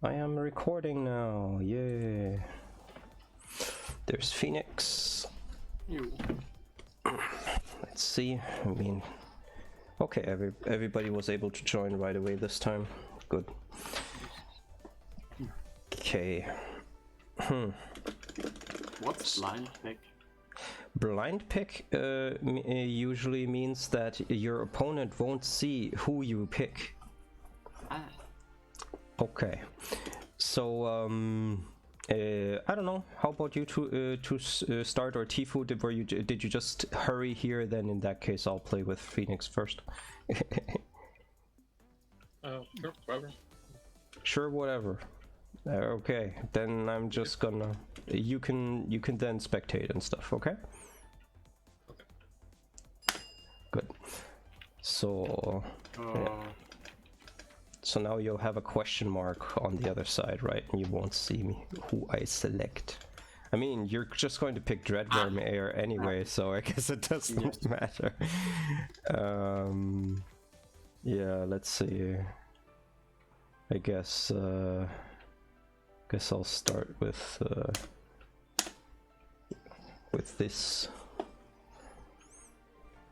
I am recording now, yay. There's Phoenix. You. Let's see, I mean... Okay, everybody was able to join right away this time. Good. Okay. What's blind pick? Blind pick usually means that your opponent won't see who you pick. Ah. Okay. So, I don't know. How about you to start, or Tifu? Did you just hurry here? Then in that case, I'll play with Phoenix first. Sure, whatever. Sure, whatever. Okay, then I'm just gonna. You can then spectate and stuff. Okay. Okay. Good. So. Yeah. So now you'll have a question mark on the other side, right? And you won't see me, who I select. I mean, you're just going to pick Dreadworm Air anyway, so I guess it doesn't matter. Yeah, let's see. I guess I'll start with this.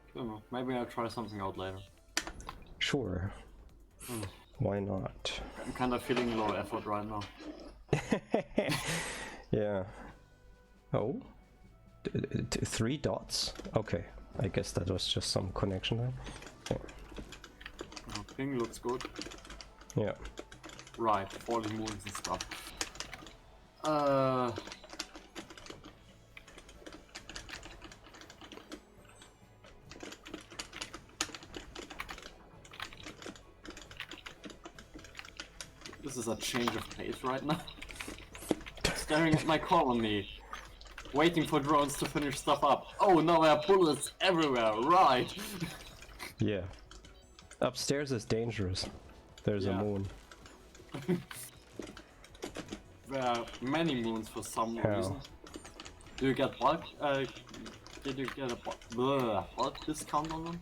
I don't know. Maybe I'll try something out later. Sure. Why not? I'm kind of feeling low effort right now. Yeah. Oh? 3 dots? Okay. I guess that was just some connection there. Okay. Ping looks good. Yeah. Right, 40 moons and stuff. This is a change of pace right now. Staring at my colony, waiting for drones to finish stuff up. Oh, now there are bullets everywhere, right? Yeah. Upstairs is dangerous. There's a moon. There are many moons for some Hell. reason. Do you get bulk? Did you get a bulk discount on them?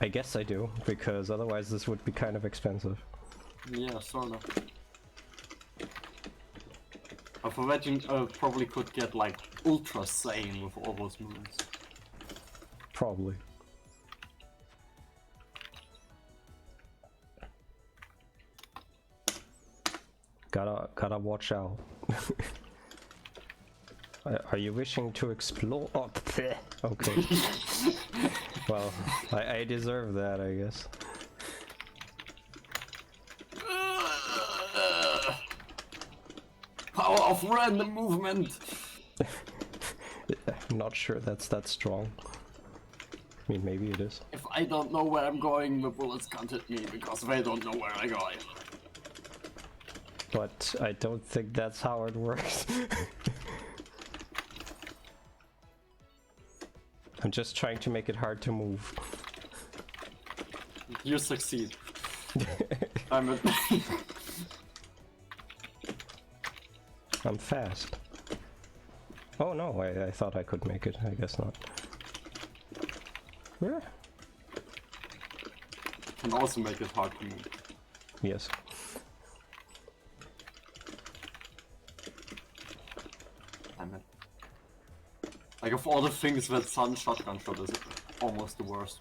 I guess I do, because otherwise this would be kind of expensive. Yeah, sort of. I thought you probably could get like Ultra Saiyan with all those moons. Probably. Gotta watch out. Are you wishing to explore? Oh, okay. Well, I deserve that, I guess. Power of random movement! I'm not sure that's that strong. I mean, maybe it is. If I don't know where I'm going, the bullets can't hit me because they don't know where I'm going. But I don't think that's how it works. I'm just trying to make it hard to move. You succeed. I'm fast. Oh no, I thought I could make it. I guess not. Yeah. Can also make it hard to move. Yes. Damn it. Like of all the things that Sun shotgun shot is almost the worst.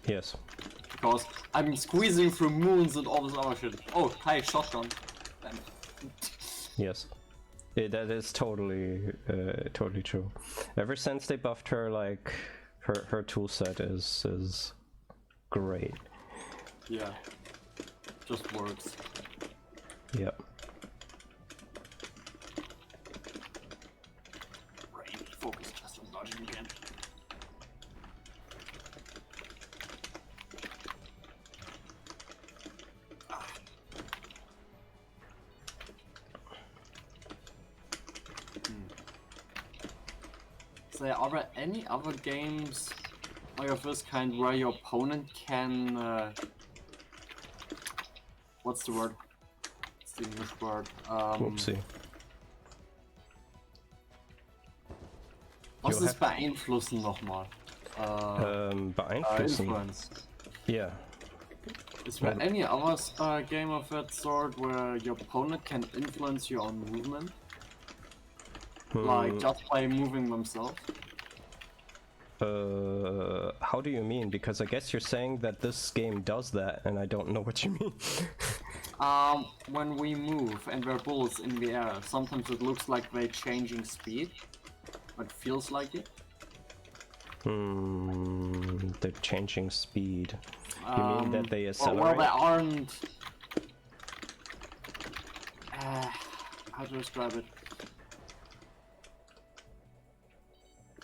Yes. Because I'm squeezing through moons and all this other shit. Oh, hi, shotgun. Damn. Yes. That is totally true. Ever since they buffed her, like her tool set is great. Yeah. Just works. Yep. Brain focus just on dodging again. So are there any other games like of this kind where your opponent can what's the word? What's the English word? Whoopsie. Was ist beeinflussen nochmal? Beeinflussen. Influence. Yeah. Is there any other game of that sort where your opponent can influence your own movement? Like just by moving themselves? How do you mean? Because I guess you're saying that this game does that, and I don't know what you mean. When we move and there are bullets in the air, sometimes it looks like they're changing speed. It feels like it. They're changing speed. You mean that they accelerate? Well, they aren't... how to describe it?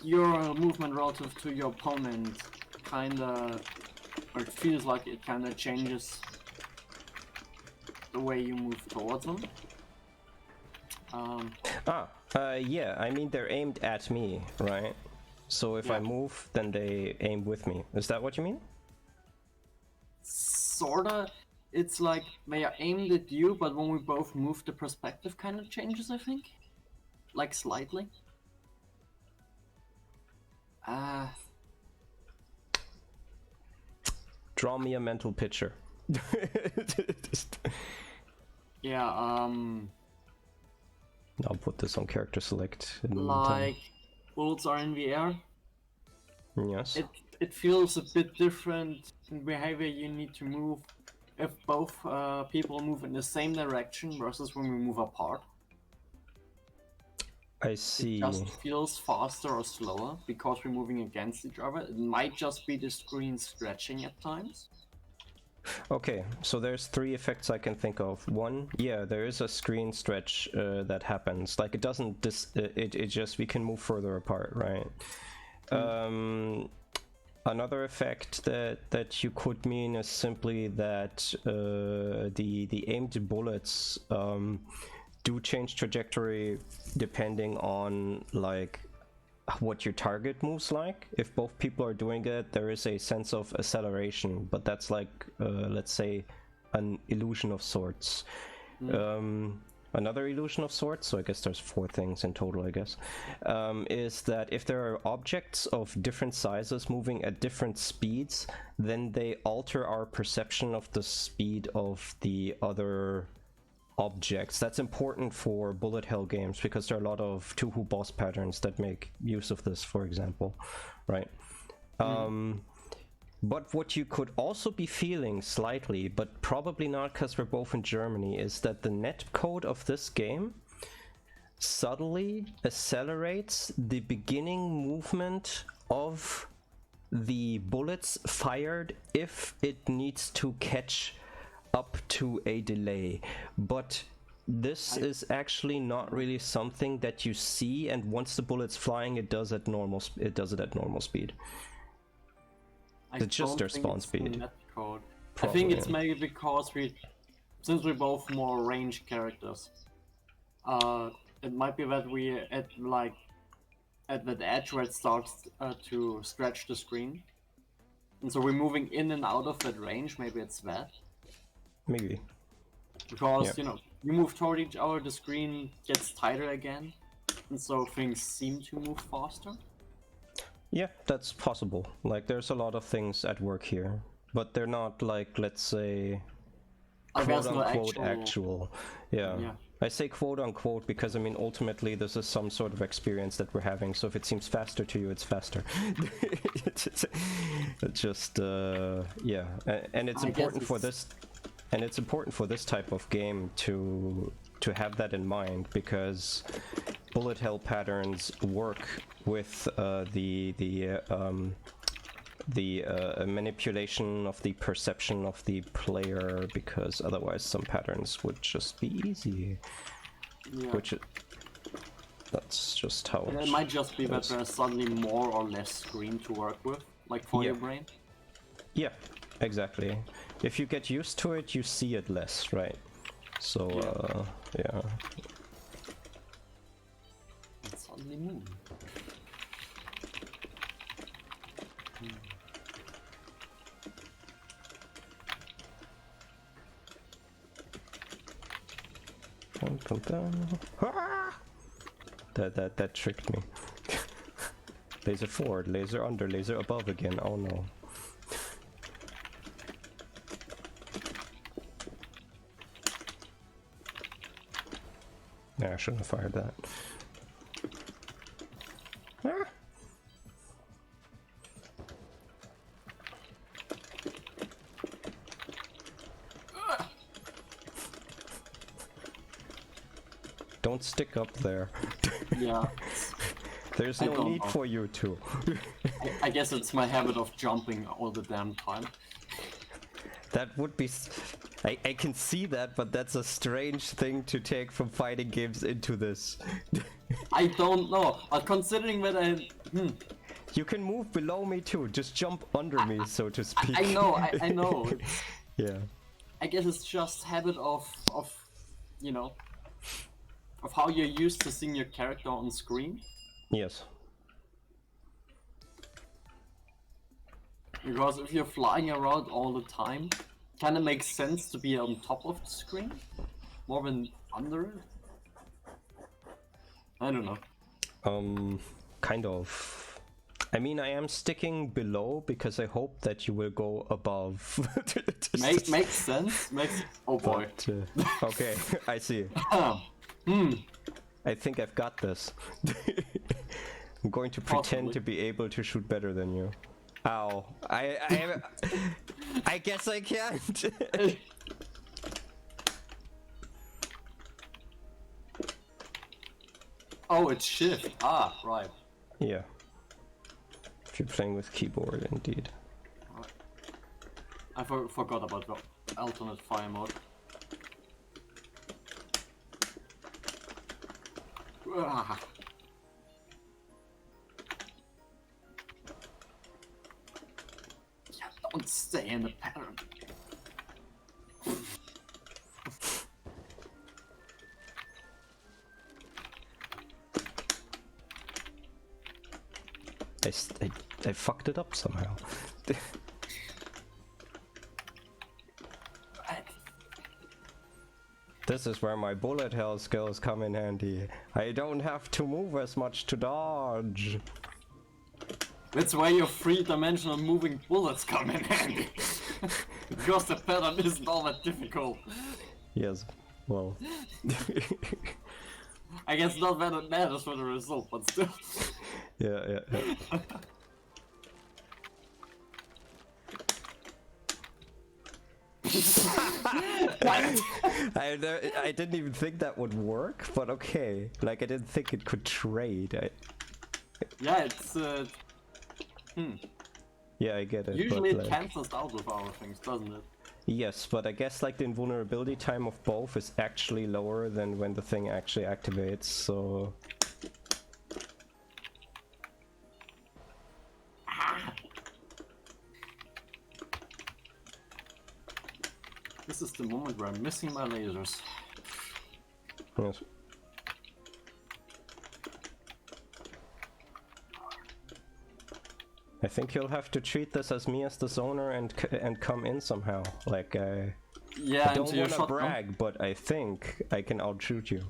Your movement relative to your opponent kinda... or it feels like it kinda changes the way you move towards them. Yeah, I mean they're aimed at me, right? So if I move, then they aim with me. Is that what you mean? Sorta. It's like they are aimed at you, but when we both move, the perspective kind of changes, I think. Like slightly. Draw me a mental picture. Yeah, I'll put this on character select. like bullets are in the air. Yes. It feels a bit different in behavior. You need to move if both people move in the same direction versus when we move apart. I see. It just feels faster or slower because we're moving against each other. It might just be the screen stretching at times. Okay, so there's 3 effects I can think of. One, yeah, there is a screen stretch that happens. Like it doesn't it just we can move further apart, right? Another effect that you could mean is simply that the aimed bullets do change trajectory depending on like what your target moves like. If both people are doing it, there is a sense of acceleration, but that's like let's say an illusion of sorts. Another illusion of sorts, so I guess there's 4 things in total, I guess, is that if there are objects of different sizes moving at different speeds, then they alter our perception of the speed of the other objects. That's important for bullet hell games because there are a lot of two-hoo boss patterns that make use of this, for example, right? But what you could also be feeling slightly, but probably not because we're both in Germany, is that the net code of this game subtly accelerates the beginning movement of the bullets fired if it needs to catch up to a delay. But this is actually not really something that you see, and once the bullet's flying, it does it at normal speed. It's just their spawn speed. I think it's maybe because since we're both more ranged characters, it might be that we at that edge where it starts to stretch the screen, and so we're moving in and out of that range. Maybe it's that. Maybe. Because you know, you move toward each other, the screen gets tighter again, and so things seem to move faster. Yeah, that's possible. Like, there's a lot of things at work here, but they're not like, let's say, quote-unquote actual. Yeah. I say quote-unquote because, I mean, ultimately this is some sort of experience that we're having, so if it seems faster to you, it's faster. It's just, yeah. And it's important for this... And it's important for this type of game to have that in mind, because bullet hell patterns work with the manipulation of the perception of the player, because otherwise some patterns would just be easy. Yeah. That's just how it might just be that there's suddenly more or less screen to work with, like for your brain. Yeah, exactly. If you get used to it, you see it less, right? So, yeah. It's suddenly moving. That tricked me. Laser forward, laser under, laser above again. Oh no. Yeah, I shouldn't have fired that. Ah. Don't stick up there. Yeah. There's I no don't need know. for you to. I guess it's my habit of jumping all the damn time. That would be... I can see that, but that's a strange thing to take from fighting games into this. I don't know. Considering that You can move below me too, just jump under me, so to speak. I know, I know. It's, Yeah. I guess it's just habit of you know, of how you're used to seeing your character on screen. Yes. Because if you're flying around all the time, kind of makes sense to be on top of the screen more than under it. I don't know. Kind of. I mean, I am sticking below because I hope that you will go above. Makes sense. Oh boy. But, okay, I see. I think I've got this. I'm going to pretend Possibly. to be able to shoot better than you. Ow. I guess I can't. Oh, it's shift. Ah, right. Yeah. If you're playing with keyboard, indeed. I forgot about the alternate fire mode. Ah. Yeah, don't stay in the pattern. I fucked it up somehow. This is where my bullet hell skills come in handy. I don't have to move as much to dodge. That's why your three-dimensional moving bullets come in handy. Because the pattern isn't all that difficult. Yes, well. I guess not that it matters for the result, but still. Yeah. I didn't even think that would work, but okay. Like, I didn't think it could trade. Yeah, it's Yeah, I get it. usually but, it like, cancels out with our things, doesn't it? yes, but I guess like the invulnerability time of both is actually lower than when the thing actually activates, so... This is the moment where I'm missing my lasers. Yes. I think you'll have to treat this as me as the zoner and come in somehow. Like, Yeah, I don't into your want to shotgun. brag, but I think I can outshoot you.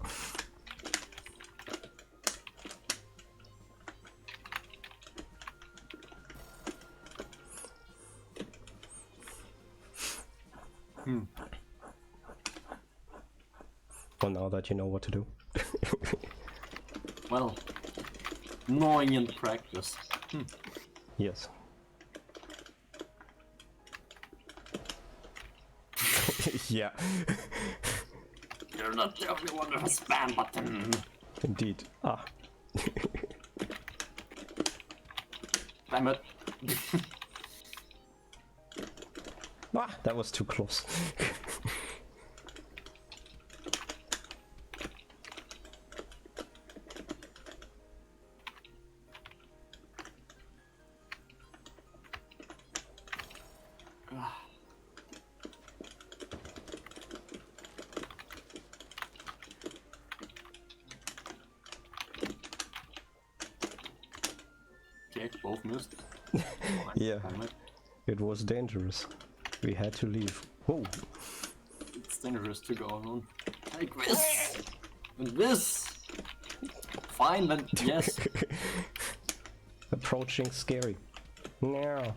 Well, now that you know what to do. Well, knowing in practice. Yes. Yeah. You're not the only one with a spam button. Indeed. Ah. Damn it. Ah, that was too close. Okay, both missed. Yeah. Damn it. It was dangerous. We had to leave. Whoa. It's dangerous to go alone. Take this! And this! Fine, then yes. Approaching scary. No.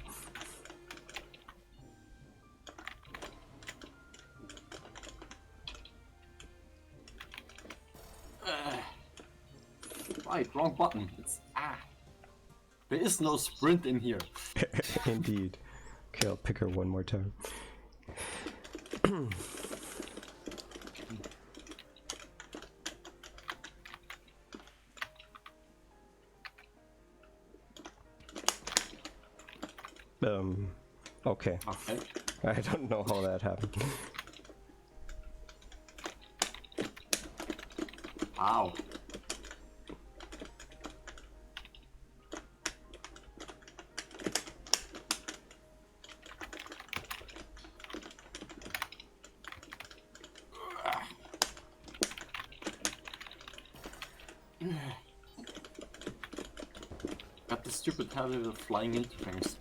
Right, wrong button. It's There is no sprint in here. Indeed. Okay, I'll pick her one more time. Okay. Okay. I don't know how that happened. Ow. Got the stupid habit of flying into things.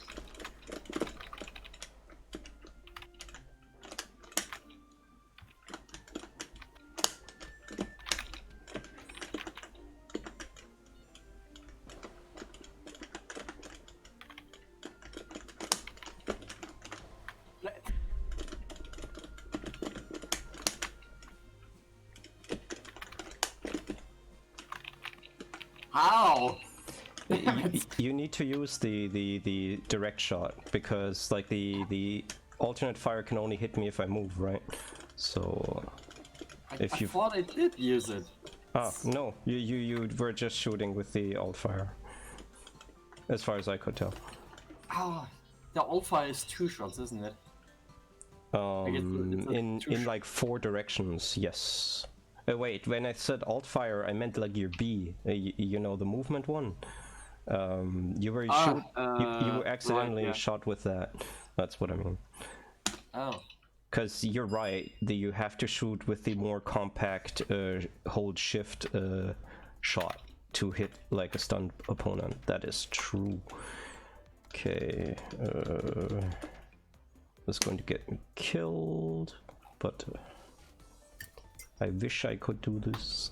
How? You need to use the direct shot because like the alternate fire can only hit me if I move, right? So I thought I did use it. No, you were just shooting with the alt fire, as far as I could tell. The alt fire is 2 shots, isn't it? In like 4 directions, yes. Wait, when I said alt fire, I meant like your B. You know, the movement one. You were you accidentally shot with that. That's what I mean. Oh. Because you're right, you have to shoot with the more compact hold shift shot to hit like a stunned opponent. That is true. Okay, was going to get me killed, but I wish I could do this.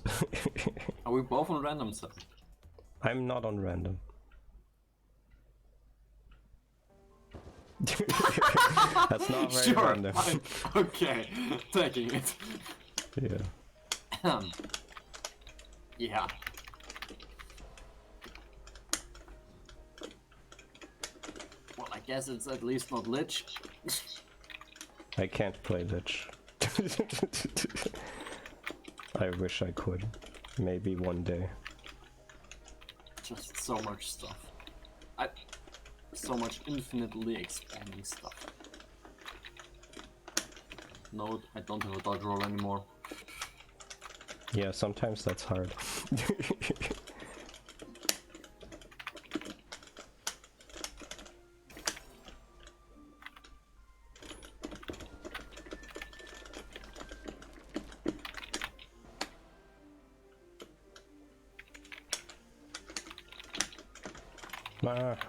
Are we both on random set? I'm not on random. That's not very random. Fine. Okay, taking it. Yeah. Yeah. Well, I guess it's at least not Lich. I can't play Lich. I wish I could. Maybe one day. Just so much stuff. So much infinitely expanding stuff. No, I don't have a dodge roll anymore. Yeah, sometimes that's hard.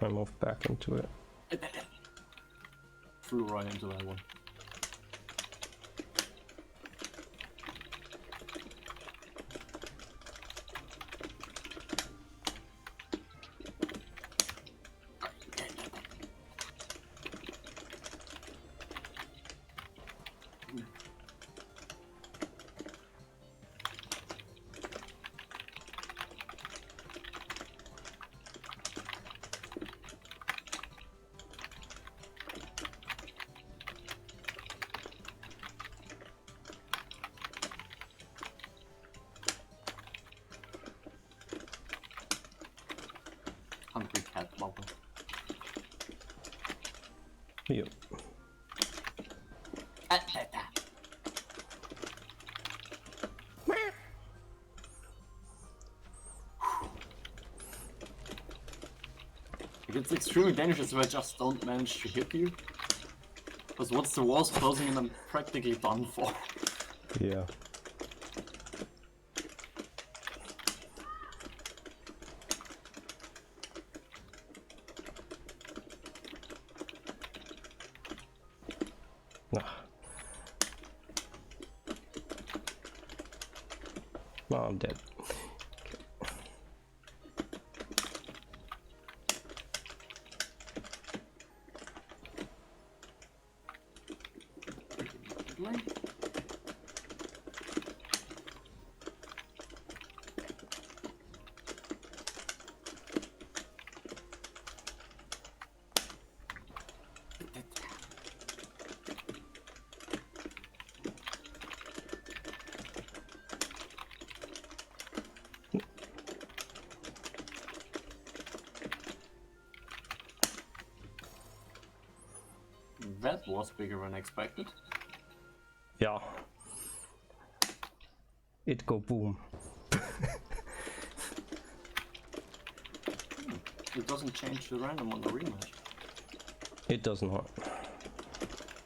I moved back into it. Flew right into that one. Hungry cat bubble. Yep. It's extremely dangerous if I just don't manage to hit you. Because once the wall's closing and I'm practically done for. Yeah. Oh, I'm dead. That was bigger than expected. Yeah. It go boom. It doesn't change the random on the rematch. It does not.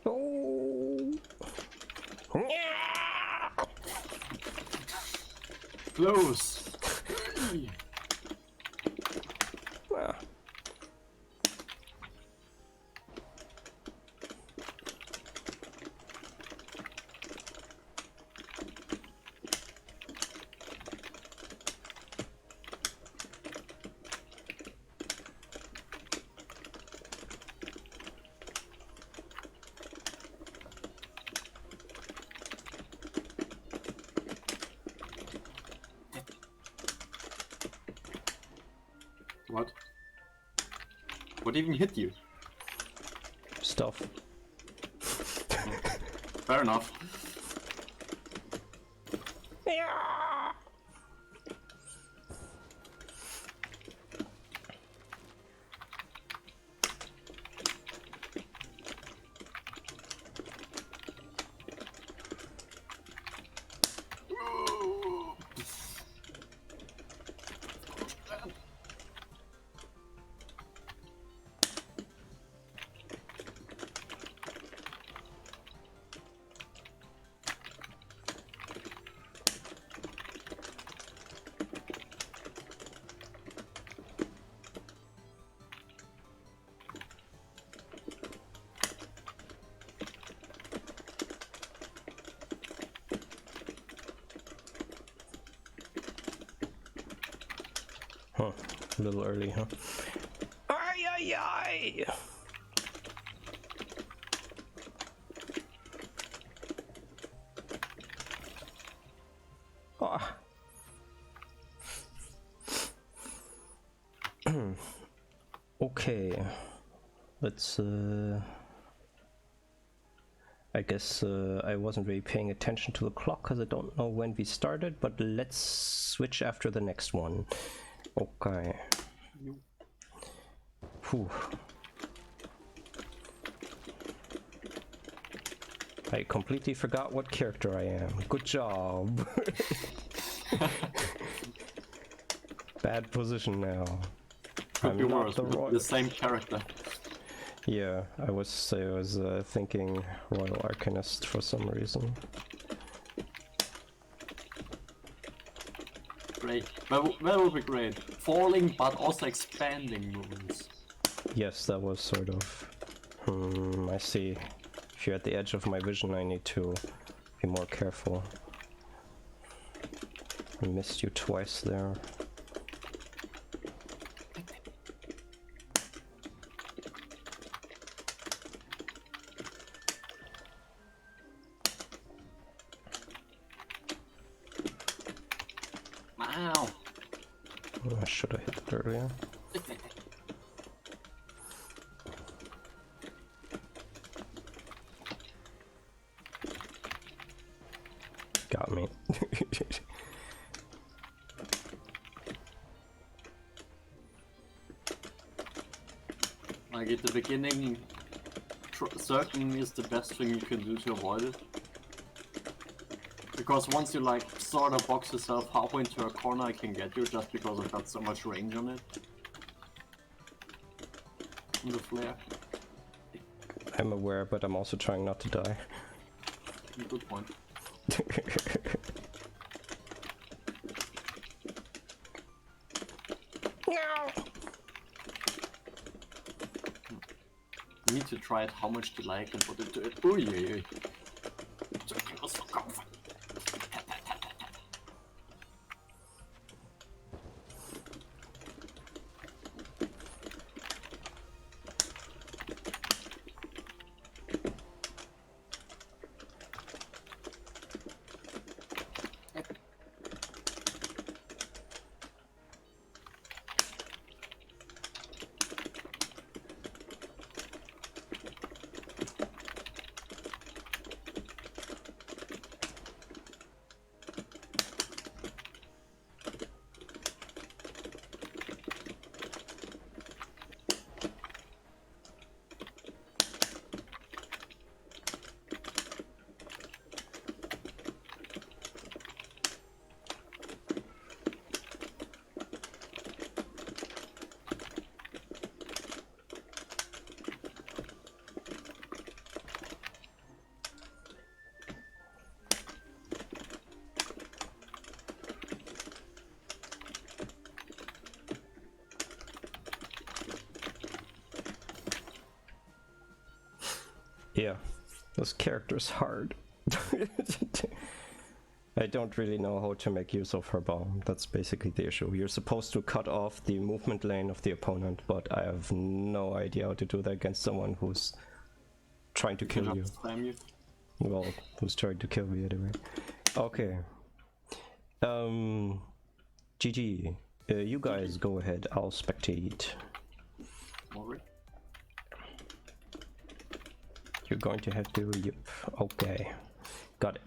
Oh. Close! Ah. What? What even hit you? Stuff. Fair enough. Huh. A little early, huh? Ay, ay, ay! Ah. Okay. Let's I guess I wasn't really paying attention to the clock because I don't know when we started, but let's switch after the next one. Okay. Whew. I completely forgot what character I am. Good job. Bad position now. Could be worse. the The same character. Yeah, I was thinking Royal Arcanist for some reason. Great. That would be great. Falling but also expanding movements. Yes, that was sort of... I see. If you're at the edge of my vision, I need to be more careful. I missed you twice there. Wow. I should have hit it earlier. Got me. Like at the beginning, circling is the best thing you can do to avoid it. Because once you like sort of box yourself halfway into a corner, it can get you just because I've got so much range on it. On the flare. I'm aware, but I'm also trying not to die. Good point. You need to try it how much delay I can put into it. Ooh, yeah. Yeah, this character's hard. I don't really know how to make use of her bomb. That's basically the issue. You're supposed to cut off the movement lane of the opponent, but I have no idea how to do that against someone who's trying to kill you. Spam you. Well, who's trying to kill me anyway. Okay. GG. You guys go ahead. I'll spectate. Alright. You're going to have to. Yep. Okay. Got it.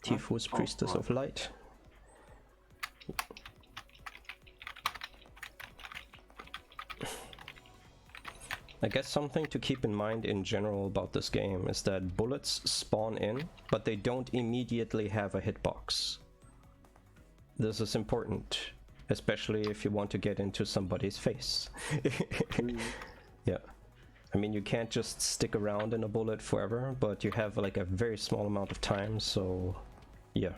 Tifu's Priestess of Light. I guess something to keep in mind in general about this game is that bullets spawn in, but they don't immediately have a hitbox. This is important, especially if you want to get into somebody's face. Yeah. I mean, you can't just stick around in a bullet forever, but you have like a very small amount of time, so yeah.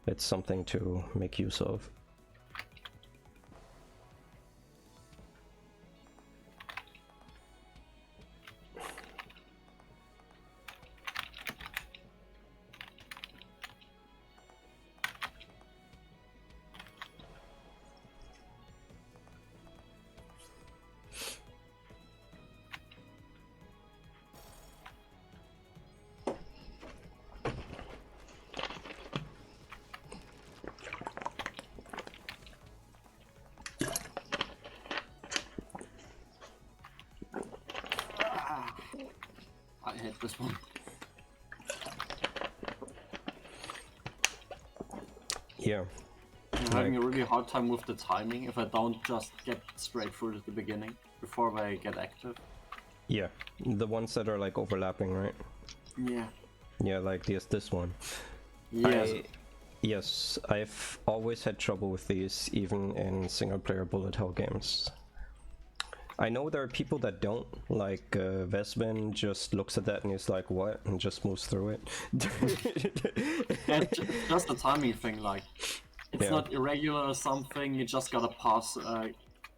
It's something to make use of. I hate this one. Yeah. I'm having a really hard time with the timing if I don't just get straight through at the beginning before they get active. Yeah. The ones that are like overlapping, right? Yeah. Yeah, like this one. Yes. Yes, I've always had trouble with these, even in single-player bullet hell games. I know there are people that don't, like Vesvin just looks at that and he's like, what? And just moves through it. Yeah, just the timing thing, like, it's Yeah. not irregular or something, you just gotta pass,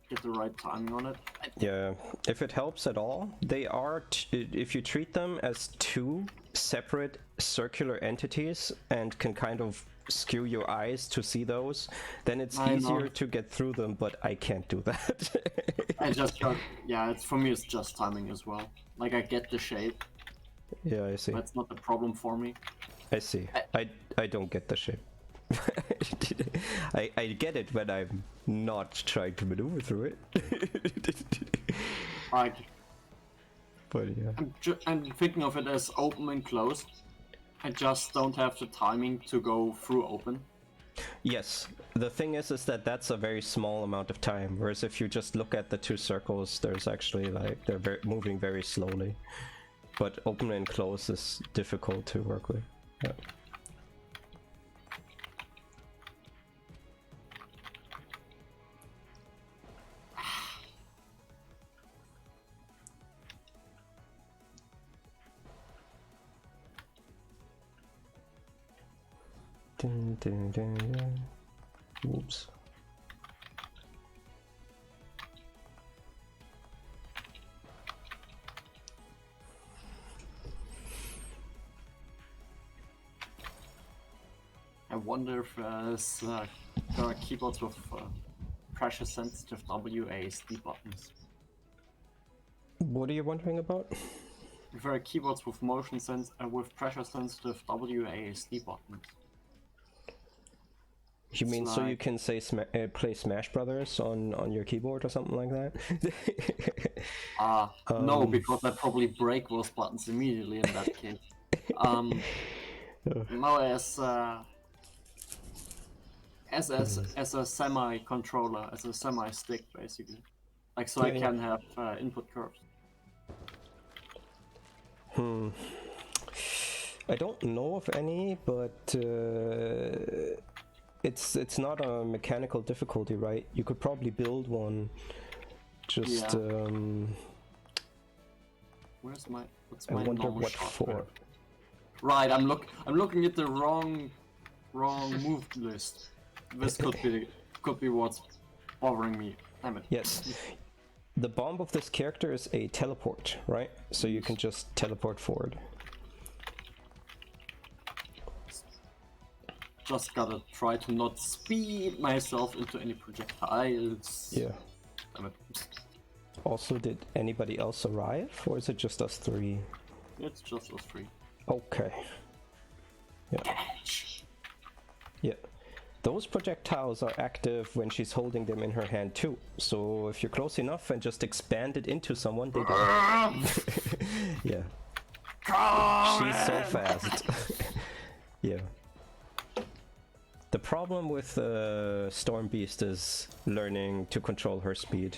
get the right timing on it. Yeah, if it helps at all, they are, if you treat them as two separate circular entities and can kind of skew your eyes to see those, then it's easier to get through them, but I can't do that. I just got, yeah, it's for me it's just timing as well. Like, I get the shape. Yeah, I see. That's not the problem for me. I see. I don't get the shape. I get it when I'm not trying to maneuver through it. Like, but yeah. I'm thinking of it as open and close. I just don't have the timing to go through open. Yes, the thing is that that's a very small amount of time, whereas if you just look at the two circles, there's actually like, they're moving very slowly. But open and close is difficult to work with. Yeah. Dun, dun, dun, dun. Oops. I wonder if there are keyboards with pressure sensitive WASD buttons. What are you wondering about? If there are keyboards with with pressure sensitive WASD buttons. You mean like... so you can say play Smash Brothers on your keyboard or something like that? No, because I probably break those buttons immediately in that case. No, as a semi-controller, as a semi-stick, basically. Like, so I can have input curves. I don't know of any, but it's not a mechanical difficulty, right? You could probably build one. Just what's my I wonder normal what shot? for. Right, I'm looking at the wrong move list. This could be what's bothering me. Damn it. Yes. The bomb of this character is a teleport, right? So you can just teleport forward. Just gotta try to not speed myself into any projectiles. Yeah. Damn it. Also, did anybody else arrive, or is it just us three? It's just us three. Okay. Yeah. Catch. Yeah. Those projectiles are active when she's holding them in her hand too. So if you're close enough and just expand it into someone, they die. Yeah. She's so fast. Yeah. The problem with Storm Beast is learning to control her speed.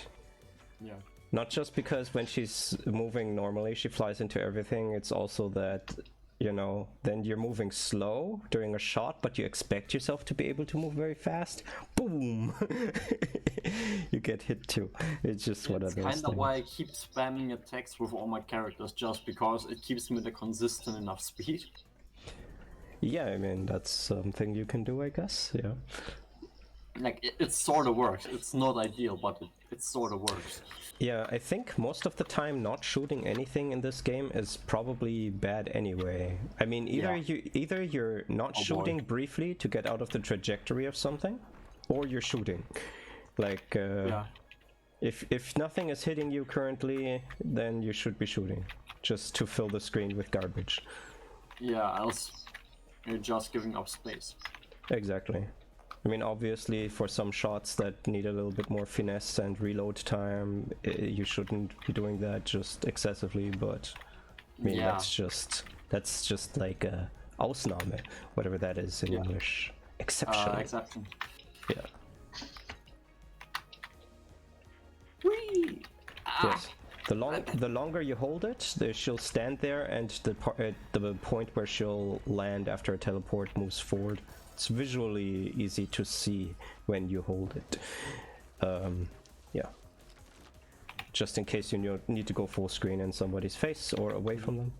Yeah. Not just because when she's moving normally she flies into everything, it's also that, you know, then you're moving slow during a shot, but you expect yourself to be able to move very fast. Boom! You get hit too. It's just one of those It's kind of things. why I keep spamming attacks with all my characters, just because it keeps me at a consistent enough speed. Yeah, I mean, that's something you can do, I guess, yeah. Like, it sort of works. It's not ideal, but it sort of works. Yeah, I think most of the time not shooting anything in this game is probably bad anyway. I mean, either you're not shooting briefly to get out of the trajectory of something, or you're shooting. Like, if nothing is hitting you currently, then you should be shooting, just to fill the screen with garbage. Yeah, else you're just giving up space. Exactly. I mean, obviously, for some shots that need a little bit more finesse and reload time, you shouldn't be doing that just excessively, but I mean, that's just like a Ausnahme, whatever that is in English. Exception. Exception. Yeah. Whee! Yes. The longer you hold it, she'll stand there, and the point where she'll land after a teleport moves forward. It's visually easy to see when you hold it. Yeah. Just in case you need to go full screen in somebody's face or away from them.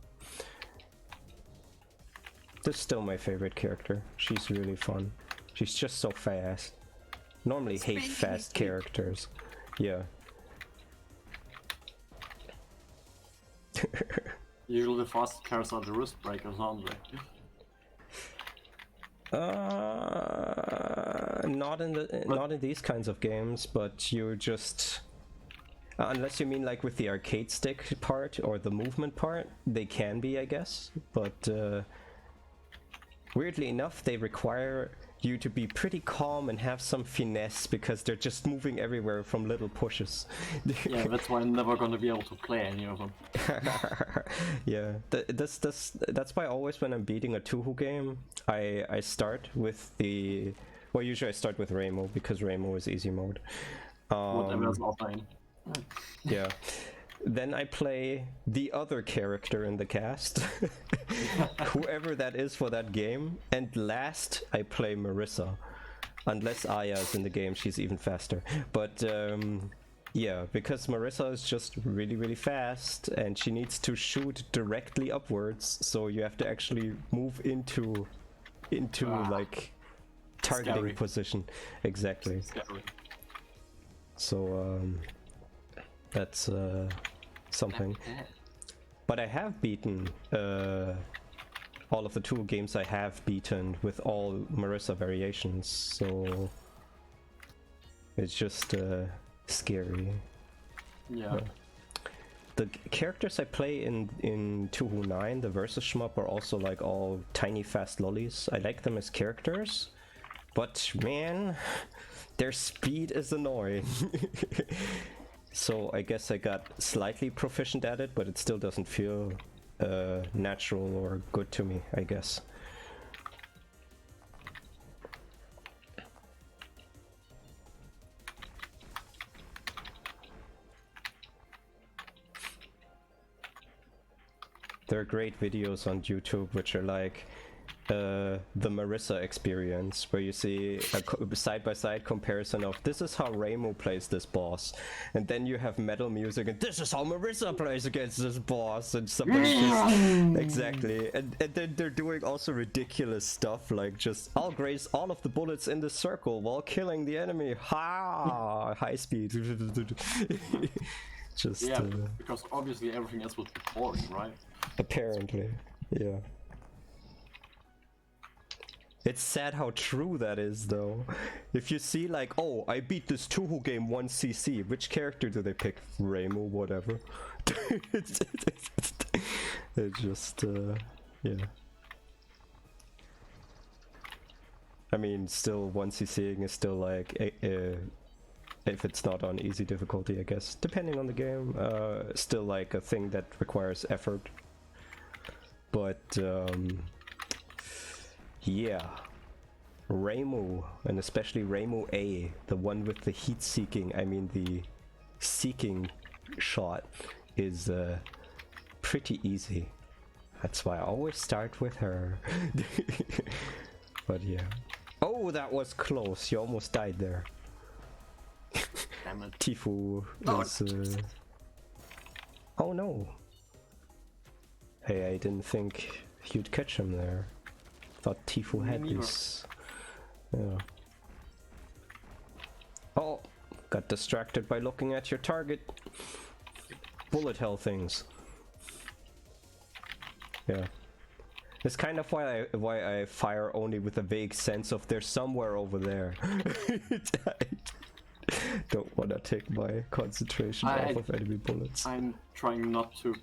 This is still my favorite character. She's really fun. She's just so fast. Normally hate fast characters. Yeah. Usually the fastest cars are the wrist breakers, aren't they? Not in these kinds of games, but you just unless you mean like with the arcade stick part or the movement part, they can be, I guess. But weirdly enough, they require you to be pretty calm and have some finesse because they're just moving everywhere from little pushes. Yeah, that's why I'm never gonna be able to play any of them. Yeah, that's why always when I'm beating a Tuhu game, I start with the... Well, usually I start with Ramo because Ramo is easy mode. Whatever is offline. Yeah. Then I play the other character in the cast, whoever that is for that game, and last I play Marissa. Unless Aya is in the game, she's even faster. But yeah, because Marissa is just really, really fast, and she needs to shoot directly upwards, so you have to actually move into like targeting Scary. position. Exactly. Scary. So that's something. But I have beaten all of the Tuhu games. I have beaten with all Marissa variations, so it's just scary. Yeah. The characters I play in Tuhu 9, the versus shmup, are also like all tiny fast lollies. I like them as characters, but man, their speed is annoying. So I guess I got slightly proficient at it, but it still doesn't feel natural or good to me, I guess. There are great videos on YouTube which are like the Marissa experience, where you see a side-by-side comparison of this is how Raimo plays this boss, and then you have metal music, and this is how Marissa plays against this boss, and somebody just exactly, and then they're doing also ridiculous stuff like just I'll graze all of the bullets in the circle while killing the enemy. Ha! High speed. Just yeah, because obviously everything else would be boring, right? Apparently, yeah. It's sad how true that is, though. If you see, like, oh, I beat this Tuhu game 1cc, which character do they pick? Raimo, whatever. It's just, yeah. I mean, still 1ccing is still like, if it's not on easy difficulty, I guess, depending on the game, still like a thing that requires effort. But, yeah, Raimo, and especially Raimo A, the one with the heat seeking, I mean the seeking shot, is pretty easy. That's why I always start with her. But yeah. Oh, that was close. You almost died there. Damn it. Tifu is... Oh no. Hey, I didn't think you'd catch him there. Thought Tifu had this. Yeah. Oh, got distracted by looking at your target. Bullet hell things. Yeah. It's kind of why I fire only with a vague sense of there's somewhere over there. I don't want to take my concentration off of enemy bullets. I'm trying not to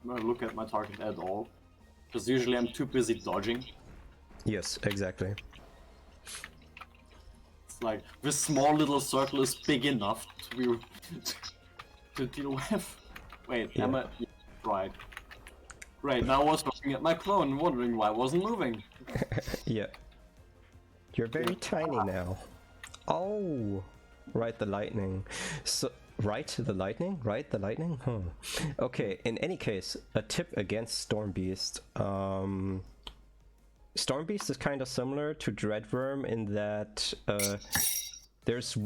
look at my target at all, because usually I'm too busy dodging. Yes, exactly. It's like this small little circle is big enough to be to deal with. Wait, yeah. am I right? Great. Now I was looking at my clone, wondering why I wasn't moving. Yeah. You're very tiny now. Oh, right, the lightning. So. Right the lightning? Right the lightning? Okay, in any case, a tip against Stormbeast. Stormbeast is kind of similar to Dreadworm in that there's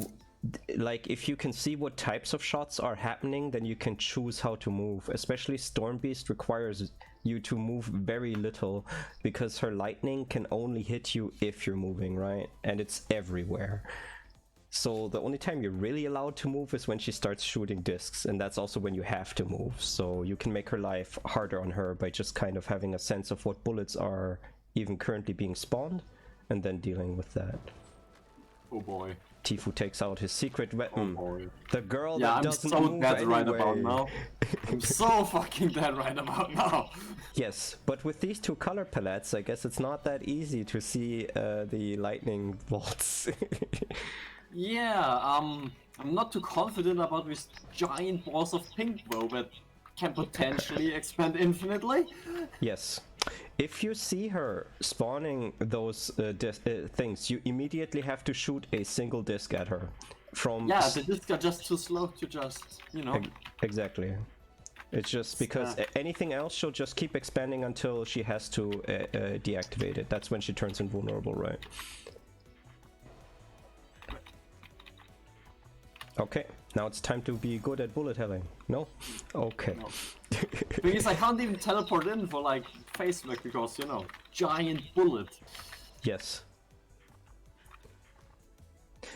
like if you can see what types of shots are happening, then you can choose how to move. Especially Stormbeast requires you to move very little because her lightning can only hit you if you're moving, right? And it's everywhere. So the only time you're really allowed to move is when she starts shooting discs, and that's also when you have to move. So you can make her life harder on her by just kind of having a sense of what bullets are even currently being spawned, and then dealing with that. Oh boy. Tifu takes out his secret weapon. Oh boy. The girl yeah, that doesn't I'm so move dead anyway. right about now. I'm so fucking dead right about now. Yes, but with these two color palettes, I guess it's not that easy to see the lightning bolts. Yeah, I'm not too confident about this giant balls of pink though that can potentially expand infinitely. Yes. If you see her spawning those things, you immediately have to shoot a single disc at her. Yeah, the discs are just too slow to just, you know. Exactly. It's just because anything else, she'll just keep expanding until she has to deactivate it. That's when she turns invulnerable, right? Okay, now it's time to be good at bullet helling. No? Okay. No. Because I can't even teleport in for like face look because, you know, giant bullet. Yes.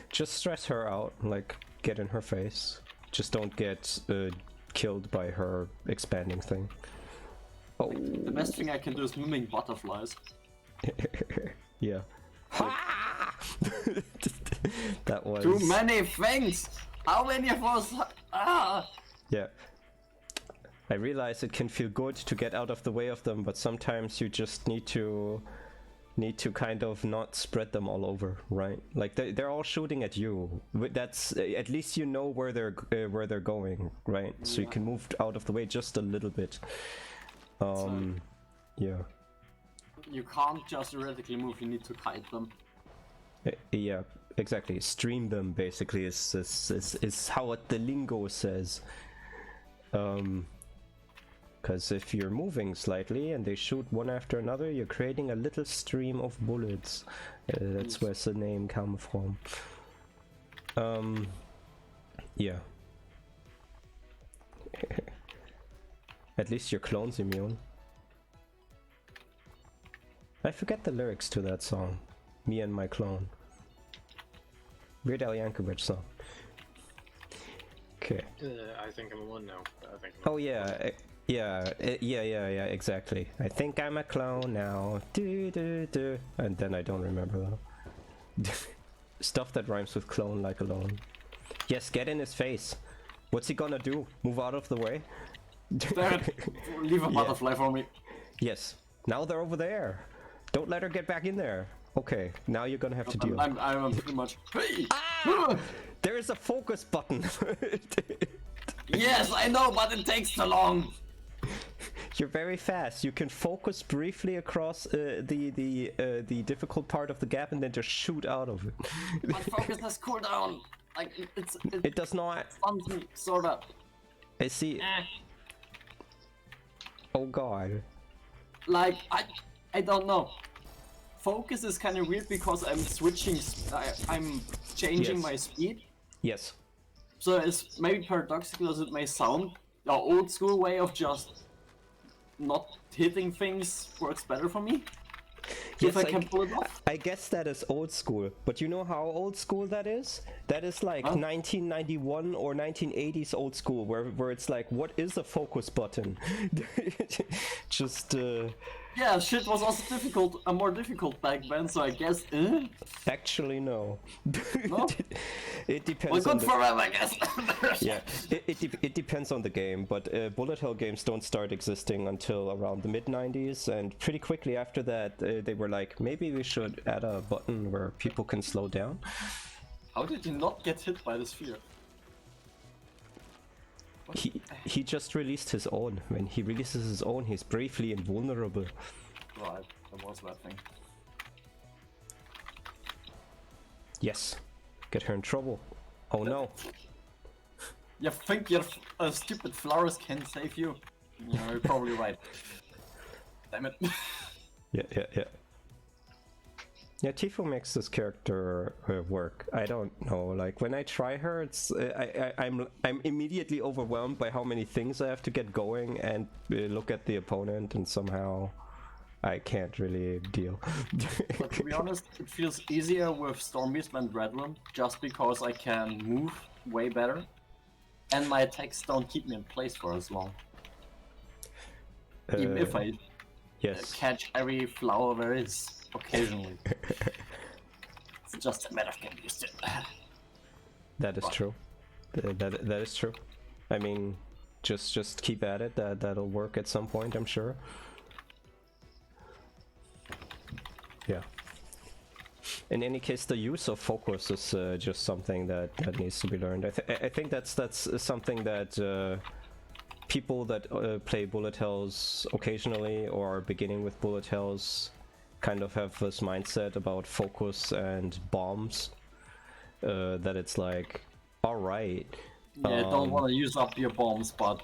Just stress her out, like get in her face. Just don't get killed by her expanding thing. Oh. The best thing I can do is mimic butterflies. Yeah. That was too many things. How many of us? Yeah. I realize it can feel good to get out of the way of them, but sometimes you just need to kind of not spread them all over, right? Like they're all shooting at you. That's at least you know where they're going, right? So you can move out of the way just a little bit. Yeah. You can't just erratically move. You need to kite them. Yeah, exactly. Stream them basically is how what the lingo says. because if you're moving slightly and they shoot one after another, you're creating a little stream of bullets. That's where the name comes from. Yeah. At least your clone's immune. I forget the lyrics to that song. Me and my clone. Weird Al Yankovic song. Okay. I think I'm one now. I think Oh yeah, yeah, exactly. I think I'm a clone now. And then I don't remember that. Stuff that rhymes with clone like alone. Yes, get in his face. What's he gonna do? Move out of the way? Leave a butterfly for me. Yes. Now they're over there. Don't let her get back in there. Okay, now you're gonna have to deal. I'm pretty much. Hey! Ah! There is a focus button. Yes, I know, but it takes too long. You're very fast. You can focus briefly across the difficult part of the gap and then just shoot out of it. But focus has cooldown. Like it does not. Stuns me, sorta. I see. Oh god. Like I don't know. Focus is kind of weird because I'm switching. I'm changing my speed. Yes. So it's maybe paradoxical as it may sound, the old school way of just not hitting things works better for me. Yes, if I can pull it off. I guess that is old school, but you know how old school that is? That is like 1991 or 1980s old school, where it's like, what is a focus button? Just yeah, shit was also difficult, more difficult back then, so I guess. Actually, no. No? It depends. Well, good on for them, I guess. Yeah, it depends on the game, but bullet hell games don't start existing until around the mid-90s, and pretty quickly after that, they were like, maybe we should add a button where people can slow down. How did you not get hit by the sphere? He just released his own. When he releases his own, he's briefly invulnerable. Right, there was that thing. Yes, get her in trouble. Oh no. You think your stupid flowers can save you? Yeah, you're probably right. Damn it. Yeah. Yeah, Tifo makes this character work. I don't know. Like when I try her, it's I'm immediately overwhelmed by how many things I have to get going and look at the opponent, and somehow I can't really deal. But to be honest, it feels easier with Stormbeast and Redrun just because I can move way better, and my attacks don't keep me in place for as long. Even if I catch every flower there is. Occasionally. It's just a matter of getting used to it. That is true. That is true. I mean, just keep at it. That'll work at some point, I'm sure. Yeah. In any case, the use of focus is just something that needs to be learned. I think that's something that people that play bullet hells occasionally or are beginning with bullet hells kind of have this mindset about focus and bombs, that it's like, all right. Yeah, don't want to use up your bombs, but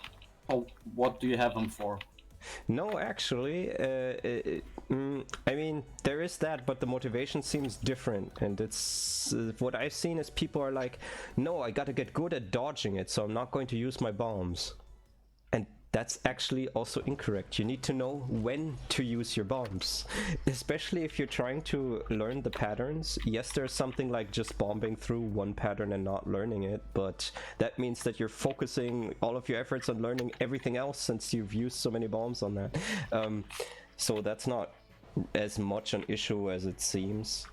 what do you have them for? No, actually, I mean, there is that, but the motivation seems different, and it's what I've seen is people are like, no, I gotta get good at dodging it, so I'm not going to use my bombs. And that's actually also incorrect. You need to know when to use your bombs, especially if you're trying to learn the patterns. Yes, there's something like just bombing through one pattern and not learning it, but that means that you're focusing all of your efforts on learning everything else since you've used so many bombs on that. So that's not as much an issue as it seems.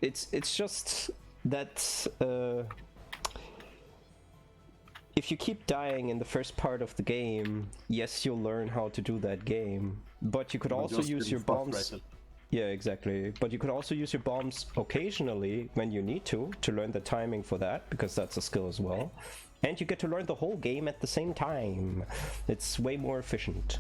It's just that if you keep dying in the first part of the game, yes, you'll learn how to do that game, but you could also use your bombs. Yeah, exactly. But you could also use your bombs occasionally when you need to learn the timing for that, because that's a skill as well. And you get to learn the whole game at the same time. It's way more efficient.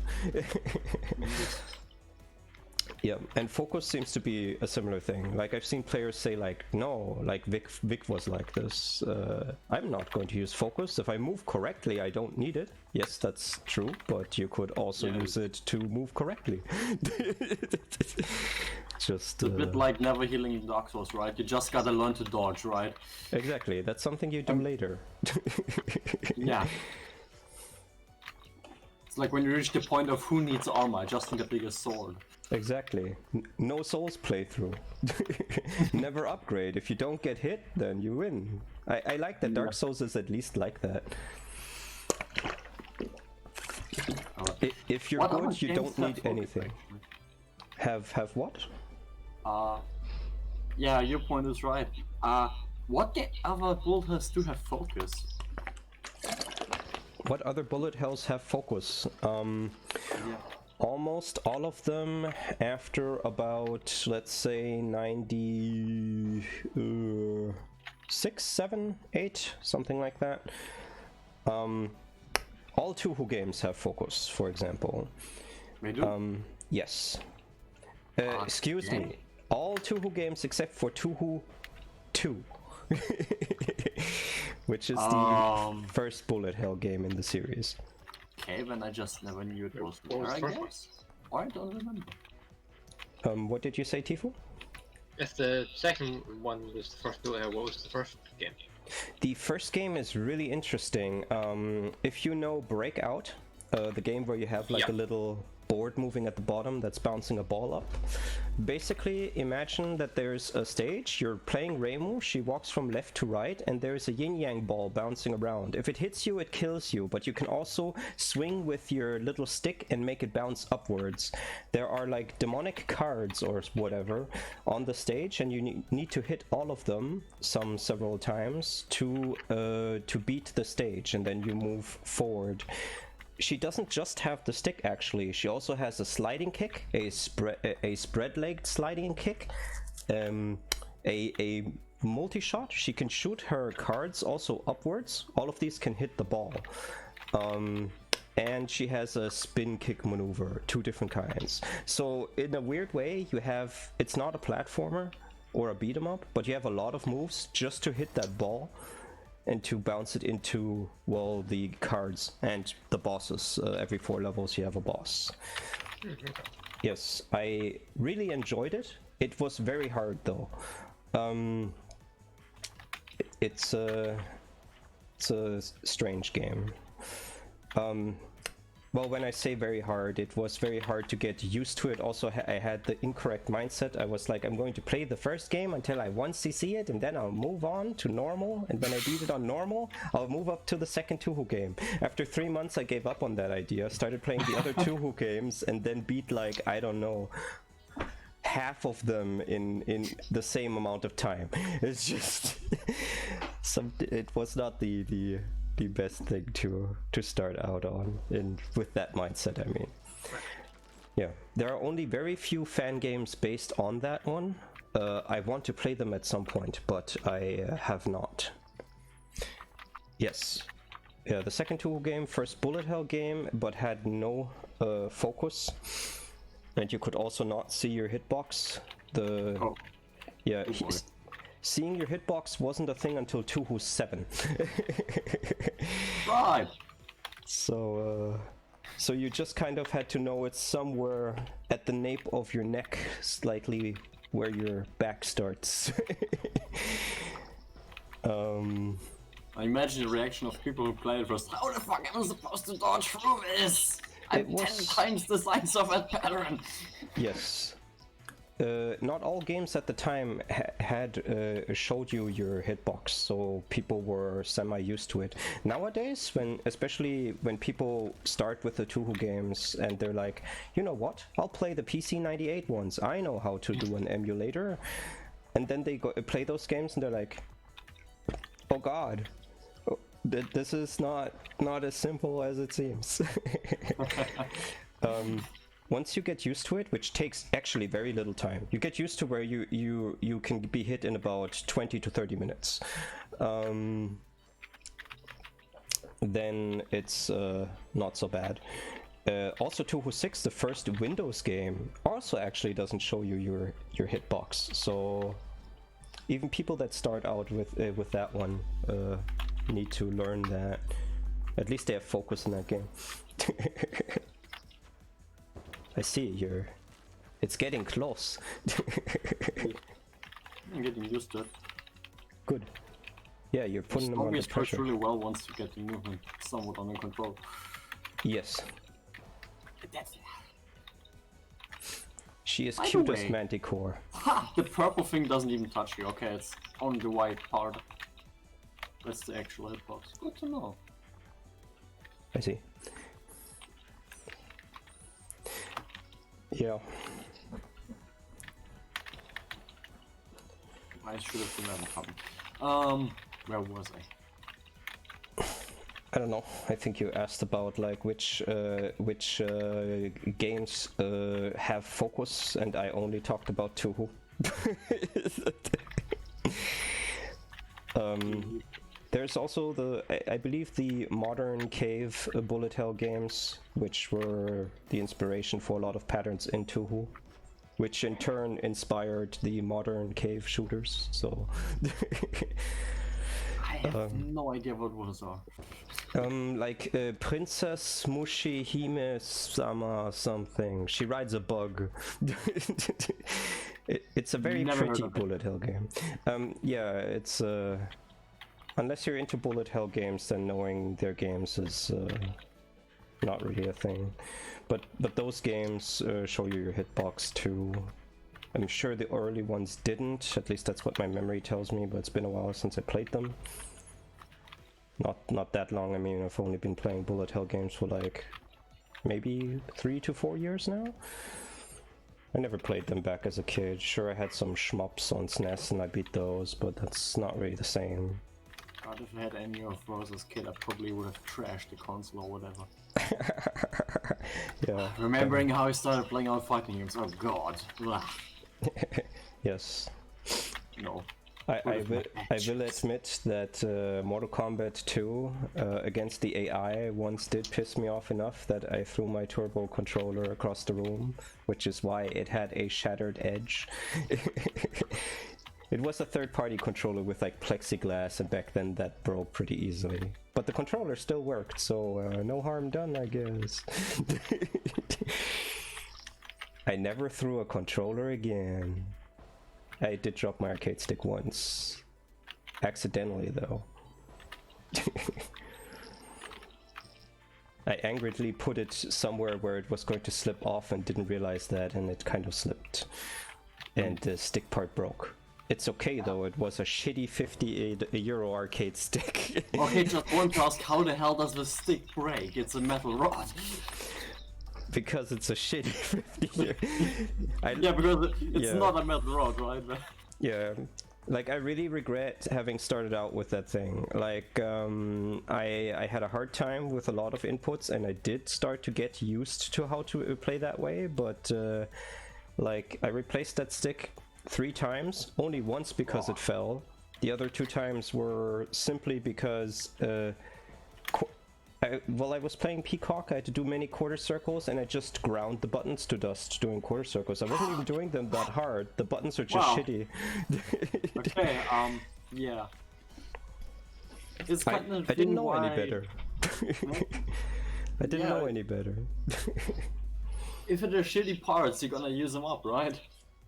Yeah, and focus seems to be a similar thing. Like I've seen players say like, no, like Vic was like this. I'm not going to use focus. If I move correctly, I don't need it. Yes, that's true, but you could also use it to move correctly. Just it's a bit like never healing in Dark Souls, right? You just gotta learn to dodge, right? Exactly, that's something you do later. Yeah. It's like when you reach the point of who needs armor, just need a bigger sword. Exactly. No Souls playthrough. Never upgrade. If you don't get hit, then you win. I like that Dark Souls is at least like that. If you're good, you don't need anything. Have what? Yeah, your point is right. What other bullet hells do have focus? What other bullet hells have focus? Almost all of them after about, let's say, 96, 7, 8, something like that. All Tuhu games have focus, for example. They do? Yes. Excuse me. All Tuhu games except for Tuhu 2. Which is the first bullet hell game in the series. Okay, then I just never knew it was there, I guess. Or I don't remember. What did you say, Tifu? If the second one was the first bullet hell, what was the first game? The first game is really interesting. If you know Breakout, the game where you have like a little board moving at the bottom that's bouncing a ball up. Basically, imagine that there's a stage, you're playing Reimu, she walks from left to right, and there's a yin-yang ball bouncing around. If it hits you, it kills you, but you can also swing with your little stick and make it bounce upwards. There are like demonic cards or whatever on the stage, and you need to hit all of them several times to beat the stage, and then you move forward. She doesn't just have the stick, actually. She also has a sliding kick, a spread-legged sliding kick, a multi-shot. She can shoot her cards also upwards. All of these can hit the ball. And she has a spin kick maneuver, 2 different kinds. So in a weird way, it's not a platformer or a beat 'em up, but you have a lot of moves just to hit that ball and to bounce it into, well, the cards and the bosses. Every 4 levels you have a boss. Yes, I really enjoyed it. It was very hard though. It's a strange game. Well, when I say very hard, it was very hard to get used to it. Also, I had the incorrect mindset. I was like, I'm going to play the first game until I 1cc it, and then I'll move on to normal. And when I beat it on normal, I'll move up to the second Tuhu game. After 3 months, I gave up on that idea, started playing the other Tuhu games, and then beat, like, I don't know, half of them in the same amount of time. It's just... it was not the best thing to start out on, and with that mindset, I mean. Yeah, there are only very few fan games based on that one. I want to play them at some point, but I have not. Yes. Yeah, the second Tuhu game, first bullet hell game, but had no focus, and you could also not see your hitbox. Yeah. Seeing your hitbox wasn't a thing until Tuhu 7. Right. So you just kind of had to know it's somewhere at the nape of your neck, slightly where your back starts. I imagine the reaction of people who play it was, how the fuck am I supposed to dodge through this? I'm 10 times the size of that pattern. Yes. Not all games at the time had showed you your hitbox, so people were semi-used to it. Nowadays, especially when people start with the Tuhu games and they're like, you know what, I'll play the PC98 ones, I know how to do an emulator, and then they go play those games and they're like, oh god, this is not as simple as it seems. Once you get used to it, which takes actually very little time, you get used to where you can be hit in about 20 to 30 minutes. Then it's not so bad. Also, Touhou 6, the first Windows game, also actually doesn't show you your hitbox. So even people that start out with that one need to learn that. At least they have focus in that game. I see it's getting close. I'm getting used to it. Good. Yeah, you're putting them under Always works pressure. really well once you get the movement somewhat under control. Yes. That's... She is By the cute as way- Manticore. Ha! The purple thing doesn't even touch you. Okay, it's only the white part. That's the actual hitbox. Good to know. I see. Yeah. I should have seen that coming. Where was I? I don't know. I think you asked about like which games have focus, and I only talked about Touhou. There's also I believe the modern cave bullet hell games, which were the inspiration for a lot of patterns in Touhou, which in turn inspired the modern cave shooters. So I have no idea what those are. like Princess Mushi Hime Sama something. She rides a bug. It's a very Never heard pretty of it. bullet hell game. Yeah, it's unless you're into bullet hell games, then knowing their games is not really a thing. But those games show you your hitbox too. I'm sure the early ones didn't. At least that's what my memory tells me. But it's been a while since I played them. Not that long. I mean, I've only been playing bullet hell games for like maybe 3 to 4 years now. I never played them back as a kid. Sure, I had some shmups on SNES and I beat those, but that's not really the same. God, if I had any of those as a kid, I probably would have trashed the console or whatever. Yeah. Remembering how I started playing out fighting games, oh god. Ugh. Yes. No. I will admit that Mortal Kombat 2 against the AI once did piss me off enough that I threw my turbo controller across the room, which is why it had a shattered edge. It was a third-party controller with like plexiglass, and back then that broke pretty easily. But the controller still worked, so no harm done, I guess. I never threw a controller again. I did drop my arcade stick once. Accidentally, though. I angrily put it somewhere where it was going to slip off and didn't realize that, and it kind of slipped. And the stick part broke. It's okay though, it was a shitty €58 arcade stick. Okay, just want to ask, how the hell does the stick break? It's a metal rod. Because it's a shitty 50 Yeah, because it's Yeah. not a metal rod, right? Yeah, like I really regret having started out with that thing. Like I had a hard time with a lot of inputs, and I did start to get used to how to play that way, but like I replaced that stick 3 times, only once because it fell. The other 2 times were simply because while I was playing Peacock, I had to do many quarter circles, and I just ground the buttons to dust doing quarter circles. I wasn't even doing them that hard. The buttons are just Wow. shitty. Okay, yeah. It's I, kind of I didn't know why... any better. I didn't know any better. If it are shitty parts, you're gonna use them up, right?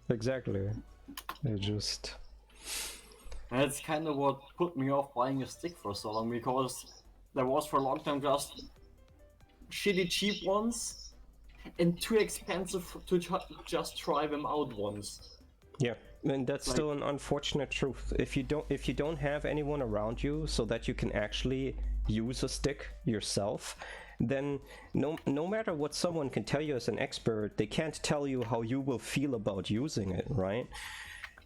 Exactly. I just... That's kind of what put me off buying a stick for so long, because there was for a long time just shitty cheap ones and too expensive to just try them out once. Yeah, and that's Like- still an unfortunate truth. If you don't have anyone around you so that you can actually use a stick yourself, then no matter what someone can tell you as an expert, they can't tell you how you will feel about using it, right?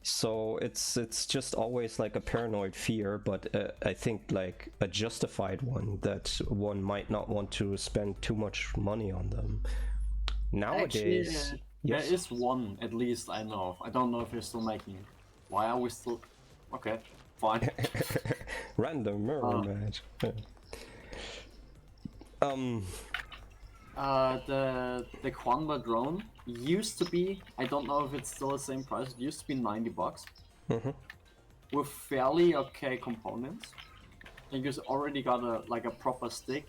So it's just always like a paranoid fear, but I think like a justified one, that one might not want to spend too much money on them. Nowadays, Actually, yes. there is one at least I know of. I don't know if you're still making it. Why are we still... Okay, fine. Random mirror match. The Quanba drone used to be, I don't know if it's still the same price, it used to be $90 with fairly okay components. And you already got a proper stick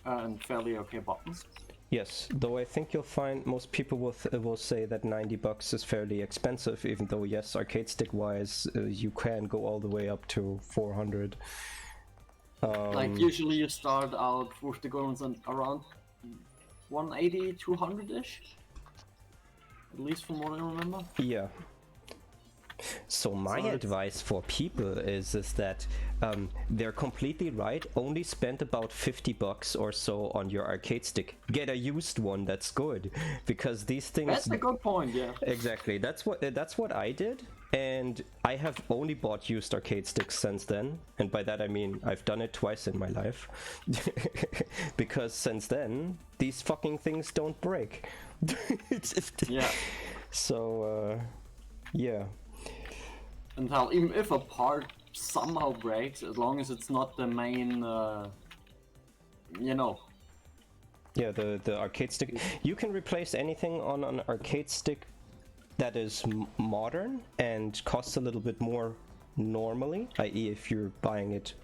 and fairly okay buttons. Yes, though I think you'll find most people will say that $90 is fairly expensive, even though yes, arcade stick wise, you can go all the way up to 400. Like usually you start out with the guns around 180, 200-ish. At least from what I remember. Yeah. So my advice for people is that they're completely right. Only spend about $50 or so on your arcade stick. Get a used one that's good, because these things. That's a good point. Yeah. Exactly. That's what I did, and I have only bought used arcade sticks since then. And by that I mean I've done it twice in my life, because since then these fucking things don't break. Yeah. So yeah. And hell, even if a part somehow breaks, as long as it's not the main, you know. Yeah, the arcade stick. You can replace anything on an arcade stick that is modern and costs a little bit more normally, i.e. if you're buying it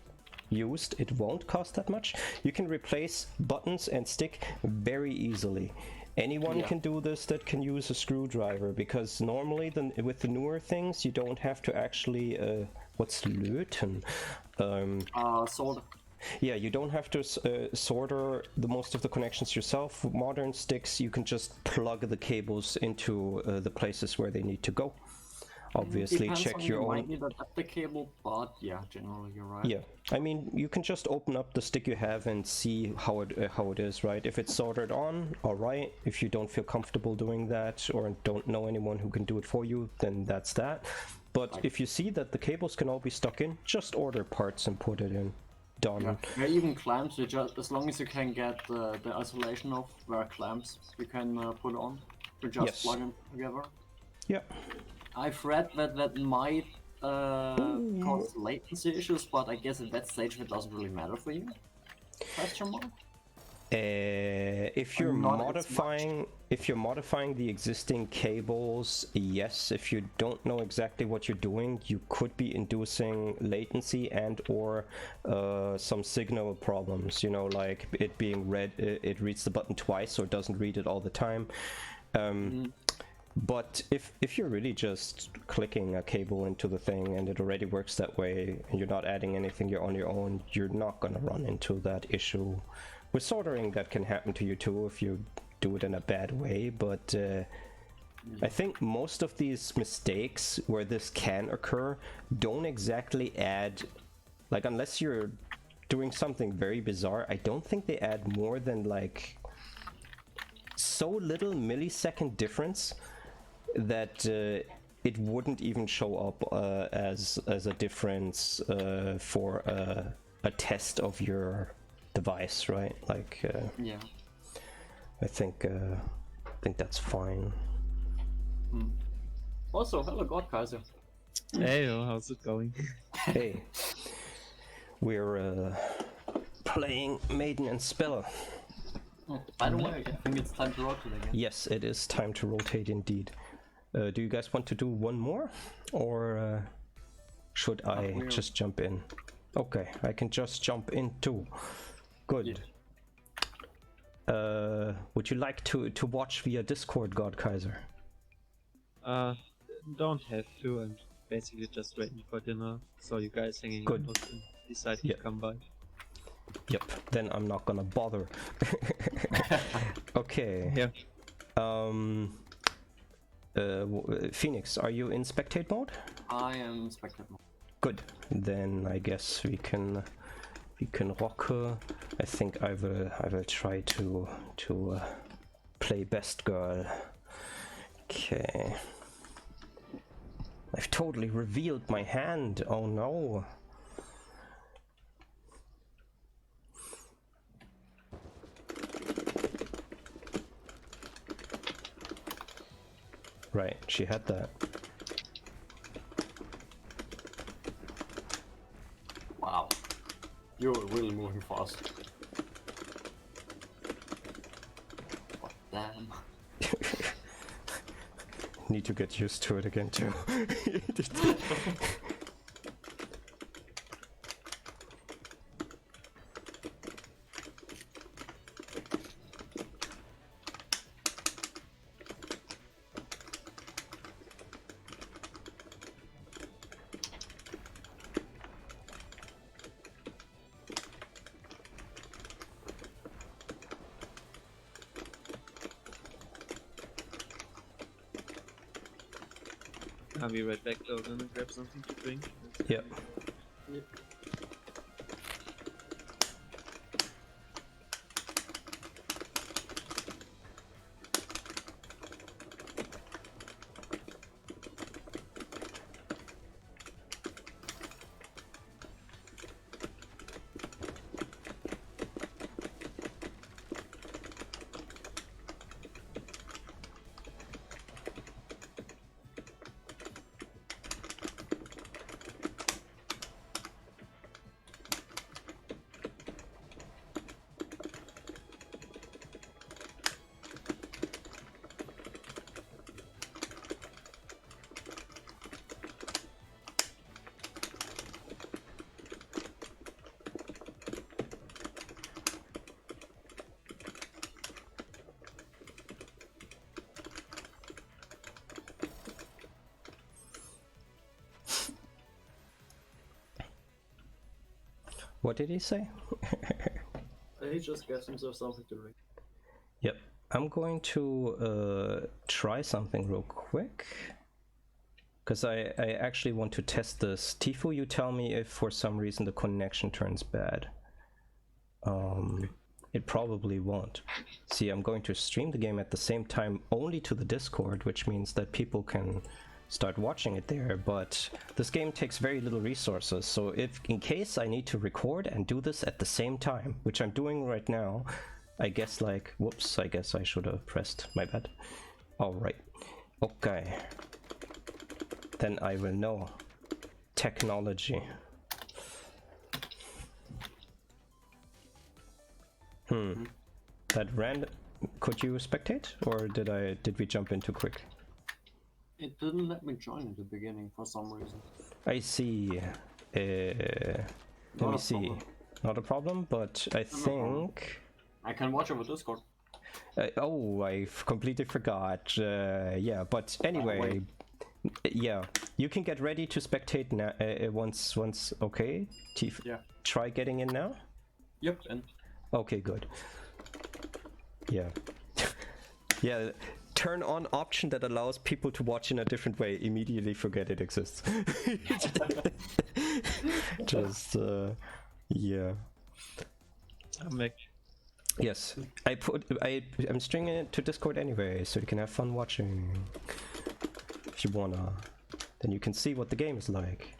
used, it won't cost that much. You can replace buttons and stick very easily. Anyone can do this that can use a screwdriver, because normally with the newer things you don't have to actually what's löten? Solder. Yeah, you don't have to solder most of the connections yourself. With modern sticks, you can just plug the cables into the places where they need to go. Obviously, check your own. You might need an adapter cable, but yeah, generally you're right. Yeah, I mean, you can just open up the stick you have and see how it is, right? If it's soldered on, all right. If you don't feel comfortable doing that or don't know anyone who can do it for you, then that's that. But if you see that the cables can all be stuck in, just order parts and put it in. Done. Yeah, even clamps, you just, as long as you can get the isolation of where clamps you can put on, you just plug them together. Yeah. I've read that might cause latency issues, but I guess at that stage it doesn't really matter for you. Question mark? If you're modifying the existing cables, yes. If you don't know exactly what you're doing, you could be inducing latency and or some signal problems. You know, like it being read, it reads the button twice or doesn't read it all the time. But if you're really just clicking a cable into the thing and it already works that way, and you're not adding anything, you're on your own, you're not gonna run into that issue. With soldering, that can happen to you too if you do it in a bad way, but I think most of these mistakes where this can occur don't exactly add, like, unless you're doing something very bizarre, I don't think they add more than like so little millisecond difference that it wouldn't even show up as a difference for a test of your device, right? Like yeah, I think that's fine. Also, hello God Kaiser. Hey, how's it going? Hey, we're playing Maiden and Speller. By the way, I think it's time to rotate again. Yes, it is time to rotate indeed. Do you guys want to do one more, or should I just jump in? Okay, I can just jump in too. Good. Yeah. Would you like to watch via Discord, God Kaiser? Don't have to. I'm basically just waiting for dinner. Saw you guys hanging out and decided to come by. Yep. Then I'm not gonna bother. Okay. Yeah. Phoenix, are you in spectate mode? I am in spectate mode. Good. Then I guess we can rock. I think I will try to play best girl. Okay. I've totally revealed my hand. Oh no. Right, she had that. Wow. You're really moving fast. Damn. Need to get used to it again too. I'll be right back though, gonna grab something to drink. Yep. Yep. What did he say? He just gets himself something to drink. Yep. I'm going to try something real quick. Because I actually want to test this. Tifu, you tell me if for some reason the connection turns bad. It probably won't. See, I'm going to stream the game at the same time only to the Discord, which means that people can start watching it there, but this game takes very little resources, so if in case I need to record and do this at the same time, which I'm doing right now, I guess like, whoops, I guess I should have pressed, my bad. Alright, okay. Then I will know. Technology. That random, could you spectate, or did we jump in too quick? It didn't let me join at the beginning for some reason. I see. Let me see. Not a problem, but I think... I can watch over Discord. Oh, I completely forgot. Yeah, but anyway... yeah, you can get ready to spectate now, once, okay? Yeah. Try getting in now? Yep, and... Okay, good. Yeah. Yeah. Turn on option that allows people to watch in a different way. Immediately forget it exists. Just yeah. I'm back. Yes, I'm stringing it to Discord anyway, so you can have fun watching. If you wanna, then you can see what the game is like.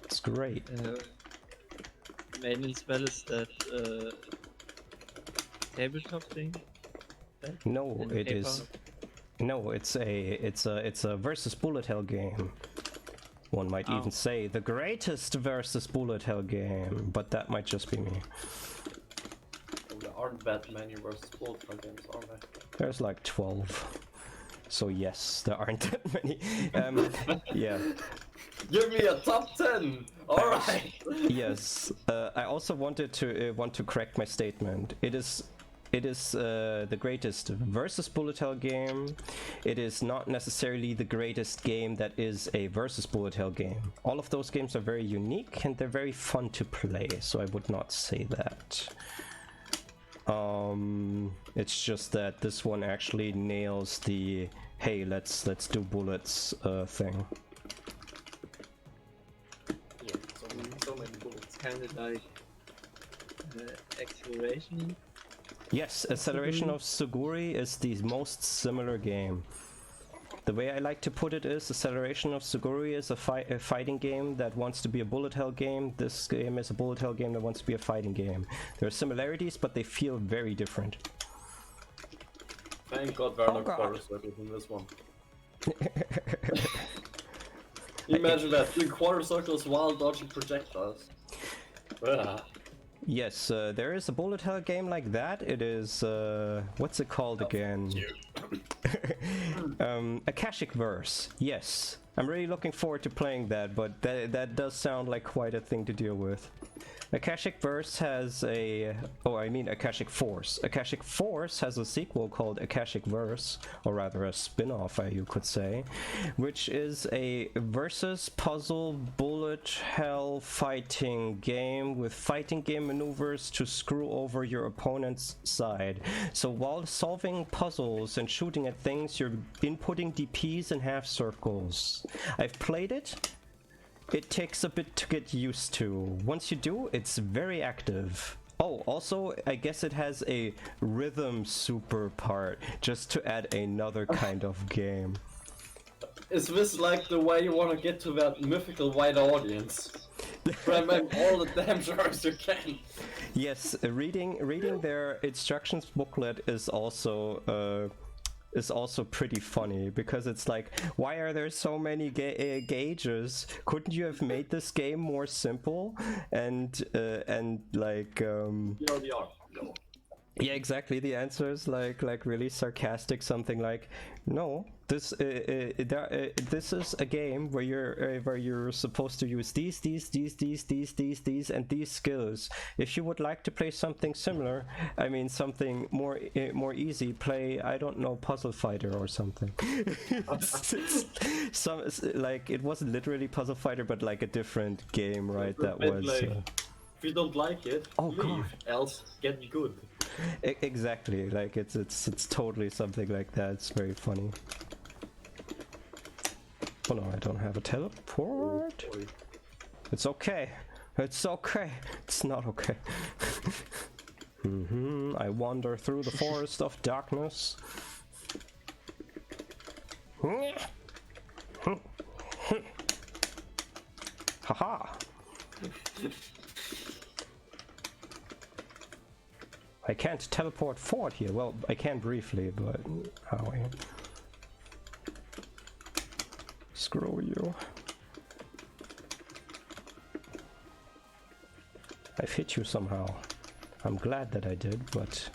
It's great. Maiden spell is that tabletop thing? No, it is. No, it's a versus bullet hell game. One might even say the greatest versus bullet hell game, but that might just be me. Well, there aren't that many versus bullet hell games, are there? There's like 12. So yes, there aren't that many. Yeah. Give me a top 10. All right. Yes. I also want to correct my statement. It is the greatest versus bullet hell game. It is not necessarily the greatest game that is a versus bullet hell game. All of those games are very unique and they're very fun to play, so I would not say that. It's just that this one actually nails the hey, let's do bullets thing. Yeah, so many bullets. Kind of like acceleration. Yes, Acceleration of Suguri is the most similar game. The way I like to put it is, Acceleration of Suguri is a fighting game that wants to be a bullet hell game. This game is a bullet hell game that wants to be a fighting game. There are similarities, but they feel very different. Thank God there are no quarter circles in this one. Imagine that, doing quarter circles while dodging projectiles. Yes, there is a bullet hell game like that. It is, what's it called again? Akashic Verse. Yes, I'm really looking forward to playing that, but that does sound like quite a thing to deal with. Akashic Verse has a... oh, I mean Akashic Force. Akashic Force has a sequel called Akashic Verse, or rather a spin-off, you could say, which is a versus puzzle bullet hell fighting game with fighting game maneuvers to screw over your opponent's side. So while solving puzzles and shooting at things, you're inputting DPs and half circles. I've played it. It takes a bit to get used to. Once you do, it's very active. Oh, also, I guess it has a rhythm super part, just to add another kind of game. Is this like the way you want to get to that mythical wide audience? Cram in all the damn genres you can. Yes, reading their instructions booklet is also pretty funny, because it's like, why are there so many gauges? Couldn't you have made this game more simple? And like No. yeah, exactly. The answer is like really sarcastic, something like, no, this is a game where you're supposed to use these and these skills. If you would like to play something similar, I mean something more easy, play, I don't know, Puzzle Fighter or something. Like, it wasn't literally Puzzle Fighter, but like a different game, right? That was. Like, if you don't like it, leave. God. Else get good. Exactly, like it's totally something like that. It's very funny. Oh no, I don't have a teleport. Oh, It's okay. It's okay. It's not okay. I wander through the forest of darkness. Haha. I can't teleport forward here. Well, I can briefly, but how? Screw you. I've hit you somehow. I'm glad that I did, but...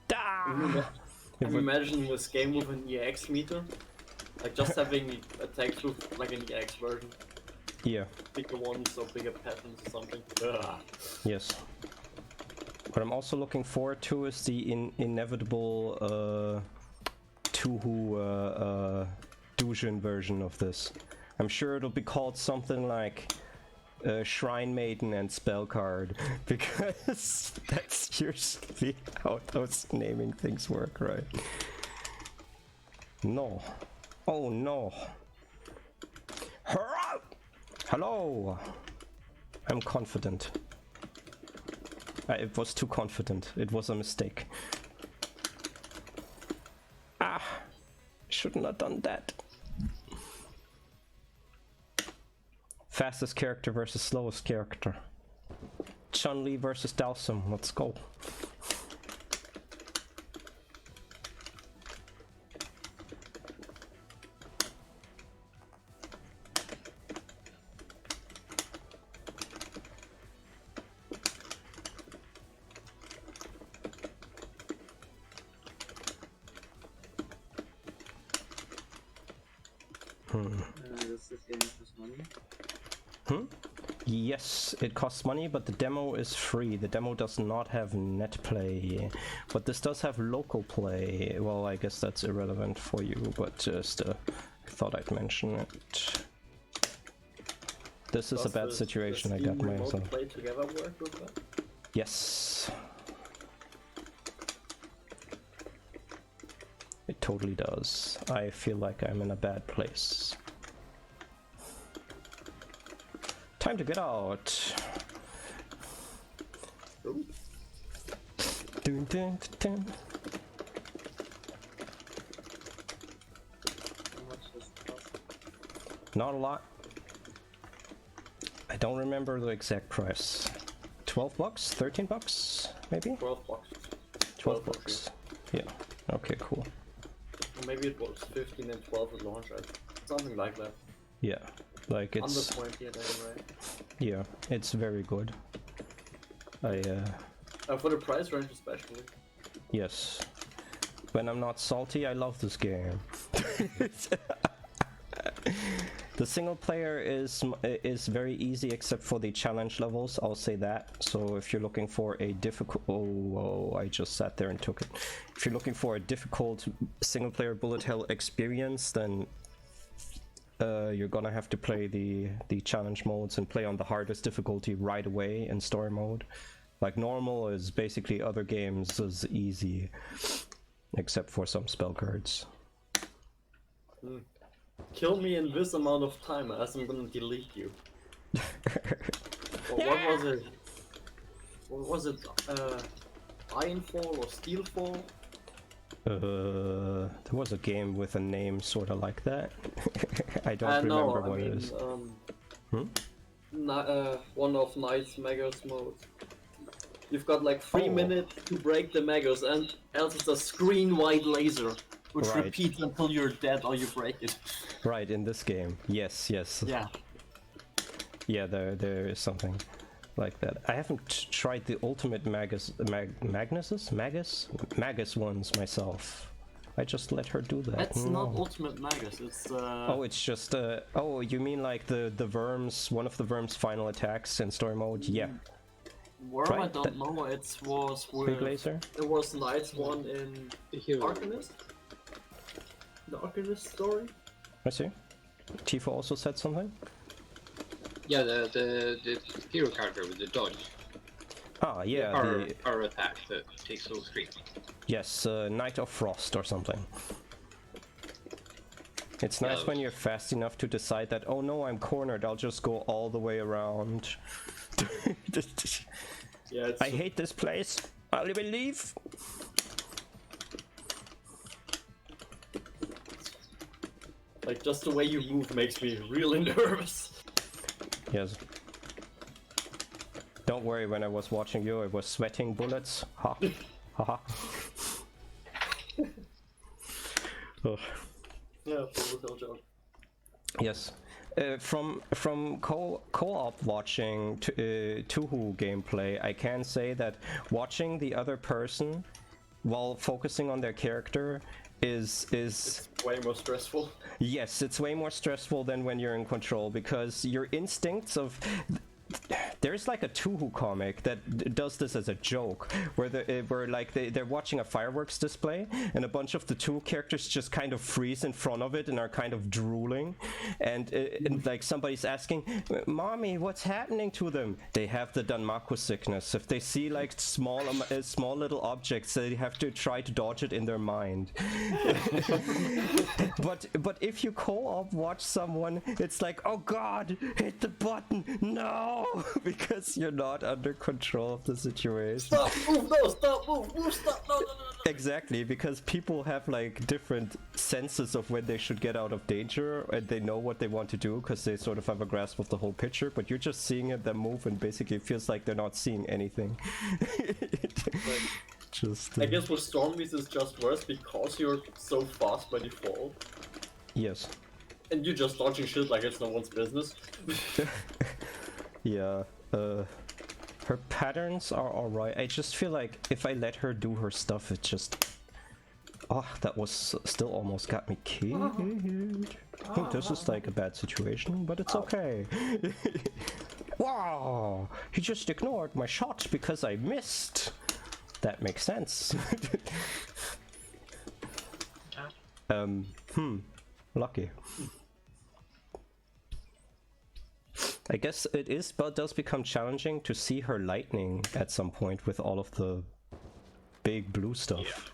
Can you imagine this game with an EX meter? Like just having attacks with like an EX version? Yeah. Bigger ones or bigger patterns or something. Ugh. Yes. What I'm also looking forward to is the inevitable Tuhu Dujin version of this. I'm sure it'll be called something like Shrine Maiden and Spell Card, because that's usually how those naming things work, right? No. Oh no. Hello! I'm confident. It was too confident. It was a mistake. Ah! Shouldn't have done that. Fastest character versus slowest character. Chun-Li versus Dhalsim. Let's go. Does this game cost money? Yes, it costs money, but the demo is free. The demo does not have net play, but this does have local play. Well, I guess that's irrelevant for you, but just I thought I'd mention it. This is a bad situation I got myself. Play together work with that? Yes. It totally does. I feel like I'm in a bad place. Time to get out. Ooh. Dun, dun, dun. How much does it cost? Not a lot. I don't remember the exact price. 12 bucks? 13 bucks? Maybe? 12 bucks. 12 bucks. Yeah. Okay, cool. Or maybe it was 15 and 12 at launch, right? Something like that. Yeah, like it's... Underpointed anyway. Yeah, it's very good. For the price range especially. Yes. When I'm not salty, I love this game. The single player is very easy except for the challenge levels, I'll say that. So if you're looking for a difficult... Oh, I just sat there and took it. If you're looking for a difficult single player bullet hell experience, then you're gonna have to play the challenge modes and play on the hardest difficulty right away in story mode. Like normal is basically other games is easy, except for some spell cards. Kill me in this amount of time, as I'm gonna delete you. What was it? What was it? Ironfall or Steelfall? There was a game with a name sort of like that. I don't remember what it is. One of Knight's Magos mode. You've got like 3 minutes to break the Magos, and else it's a screen-wide laser, which repeats until you're dead or you break it. Right, in this game. Yes. Yeah. Yeah, there is something like that. I haven't tried the ultimate Magus ones myself. I just let her do that. That's not ultimate Magus, it's Oh, it's just oh, you mean like the Worm's, one of the Worm's final attacks in story mode? Yeah. Worm, I don't know, it was with... Big laser? It was Knight's one in Arcanist? The Arcanist story? I see. Tifa also said something? Yeah, the hero character with the dodge. Ah, yeah, the power attack that takes full screen. Yes, Knight of Frost or something. It's nice when you're fast enough to decide that, oh no, I'm cornered, I'll just go all the way around. Yeah, I hate this place. I'll even leave. Like, just the way you move makes me really nervous. Yes. Don't worry, when I was watching you, I was sweating bullets. Ha. Haha. Oh. Yeah, full joke. Yes. From co-op watching Tuhu gameplay, I can say that watching the other person while focusing on their character is It's way more stressful. Yes, it's way more stressful than when you're in control, because your instincts of... There's like a Tuhu comic that does this as a joke, where they're watching a fireworks display, and a bunch of the Tuhu characters just kind of freeze in front of it and are kind of drooling, and like somebody's asking, "Mommy, what's happening to them?" They have the Danmaku sickness. If they see like small little objects, they have to try to dodge it in their mind. But if you co-op watch someone, it's like, "Oh God, hit the button, no!" Because you're not under control of the situation. Stop, move, no, stop, move, stop, no. Exactly, because people have like different senses of when they should get out of danger, and they know what they want to do because they sort of have a grasp of the whole picture, but you're just seeing them move, and basically it feels like they're not seeing anything. I guess with Stormies it's just worse because you're so fast when you fall. Yes. And you're just dodging shit like it's no one's business. Yeah, her patterns are alright. I just feel like if I let her do her stuff, it just... Oh, that was still almost got me killed. Oh, this is like a bad situation, but it's okay. Wow! He just ignored my shot because I missed. That makes sense. Lucky. I guess it is, but does become challenging to see her lightning at some point with all of the big blue stuff.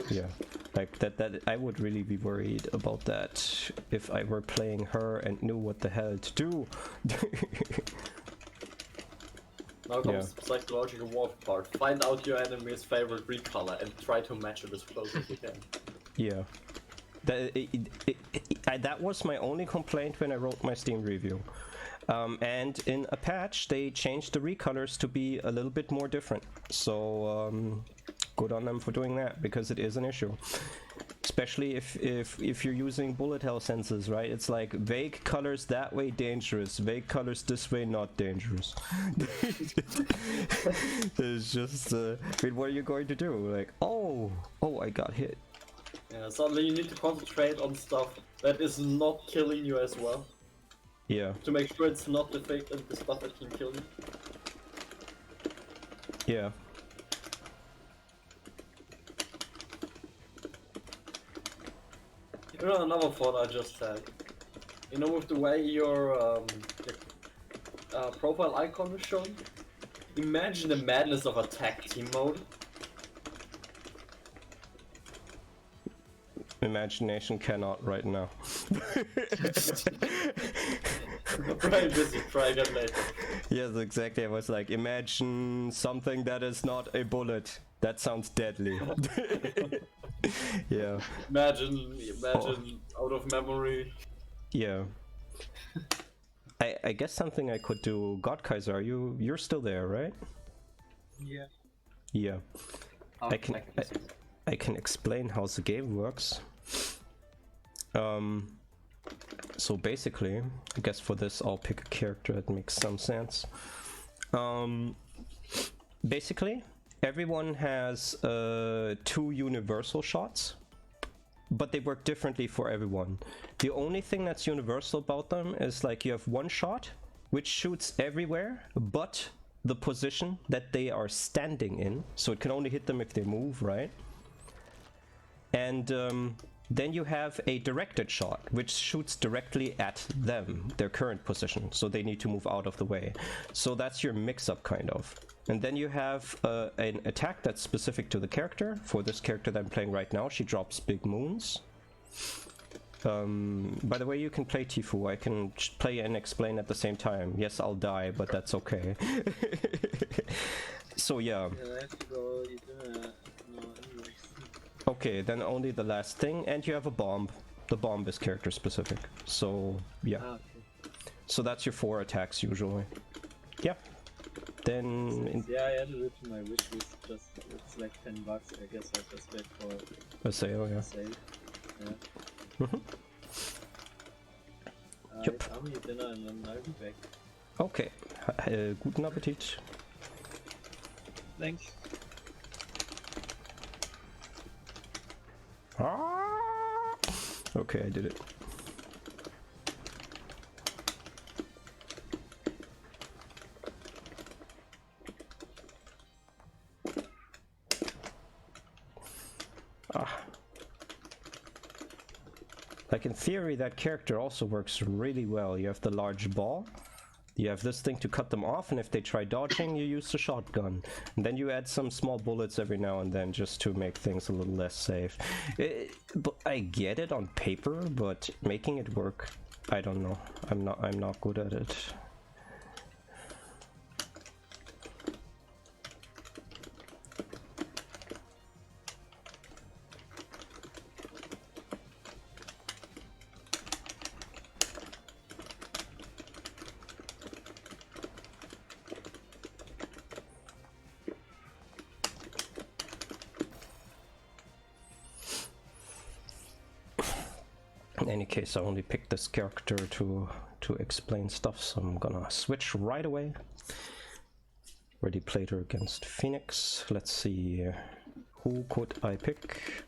Yeah, like that I would really be worried about that if I were playing her and knew what the hell to do. Now comes the psychological warfare part. Find out your enemy's favorite recolor and try to match it as close as you can. Yeah. That was my only complaint when I wrote my Steam review. And in a patch, they changed the recolors to be a little bit more different. So, good on them for doing that, because it is an issue. especially if you're using bullet hell senses, right? It's like vague colors that way dangerous, vague colors this way not dangerous. It's just I mean, what are you going to do? Like, oh I got hit. Yeah, suddenly you need to concentrate on stuff that is not killing you as well. Yeah. To make sure it's not the fake and the stuff that can kill you. Yeah. You know, another thought I just had. You know, with the way your profile icon is shown, imagine the madness of a tag team mode. Imagination cannot right now. Right, busy. Try again later. Yes, exactly. I was like, imagine something that is not a bullet. That sounds deadly. Yeah. Imagine out of memory. Yeah. I guess something I could do. God Kaiser, you're still there, right? Yeah. Yeah. I can explain how the game works. So basically, I guess for this I'll pick a character that makes some sense. Basically, everyone has 2 universal shots, but they work differently for everyone. The only thing that's universal about them is like you have 1 shot which shoots everywhere but the position that they are standing in, so it can only hit them if they move, right? And then you have a directed shot, which shoots directly at them, their current position, so they need to move out of the way. So that's your mix-up, kind of. And then you have an attack that's specific to the character. For this character that I'm playing right now, she drops big moons. By the way, you can play Tifu. I can play and explain at the same time. Yes, I'll die, but that's okay. So yeah. I have to go eat dinner. No, anyways. Okay, then only the last thing, and you have a bomb. The bomb is character specific, so yeah. Okay. So that's your 4 attacks usually. Yeah. Then Yeah, I added it to my wish list. Just it's like $10. I guess I'll just wait for a sale, yeah. a sale. Yeah. Yep. I'll eat dinner and then I'll be back. Okay. Guten Appetit. Thanks. Okay, I did it. Like in theory, that character also works really well. You have the large ball. You have this thing to cut them off, and if they try dodging, you use the shotgun. And then you add some small bullets every now and then just to make things a little less safe. But I get it on paper, but making it work, I don't know. I'm not good at it. In any case, I only picked this character to explain stuff, so I'm gonna switch right away. Already played her against Phoenix. Let's see, who could I pick?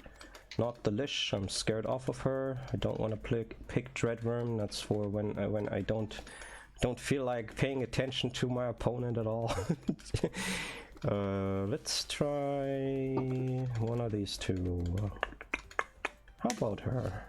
Not the Lish. I'm scared off of her. I don't want to pick Dreadworm. That's for when I don't feel like paying attention to my opponent at all. Let's try one of these 2. How about her?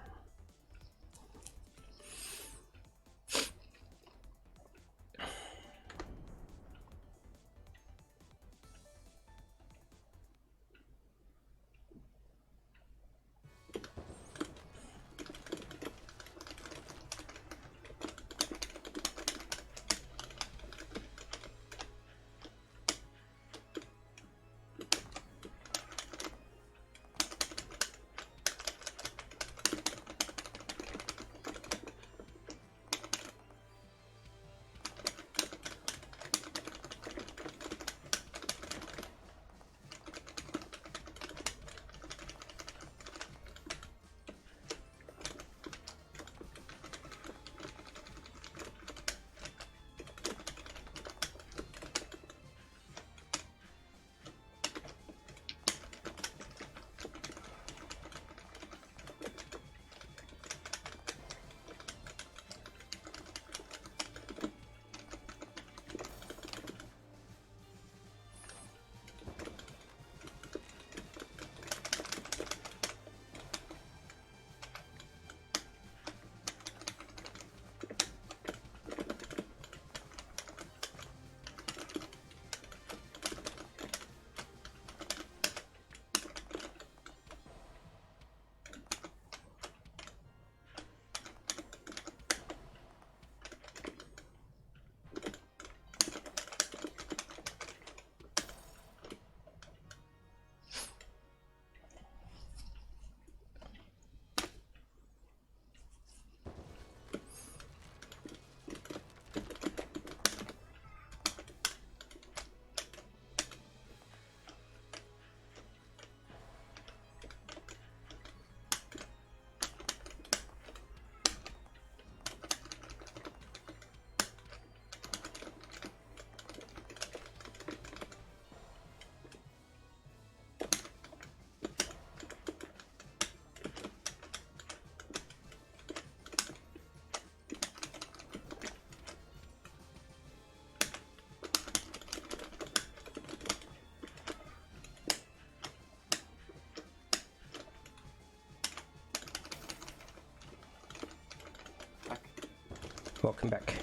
Welcome back.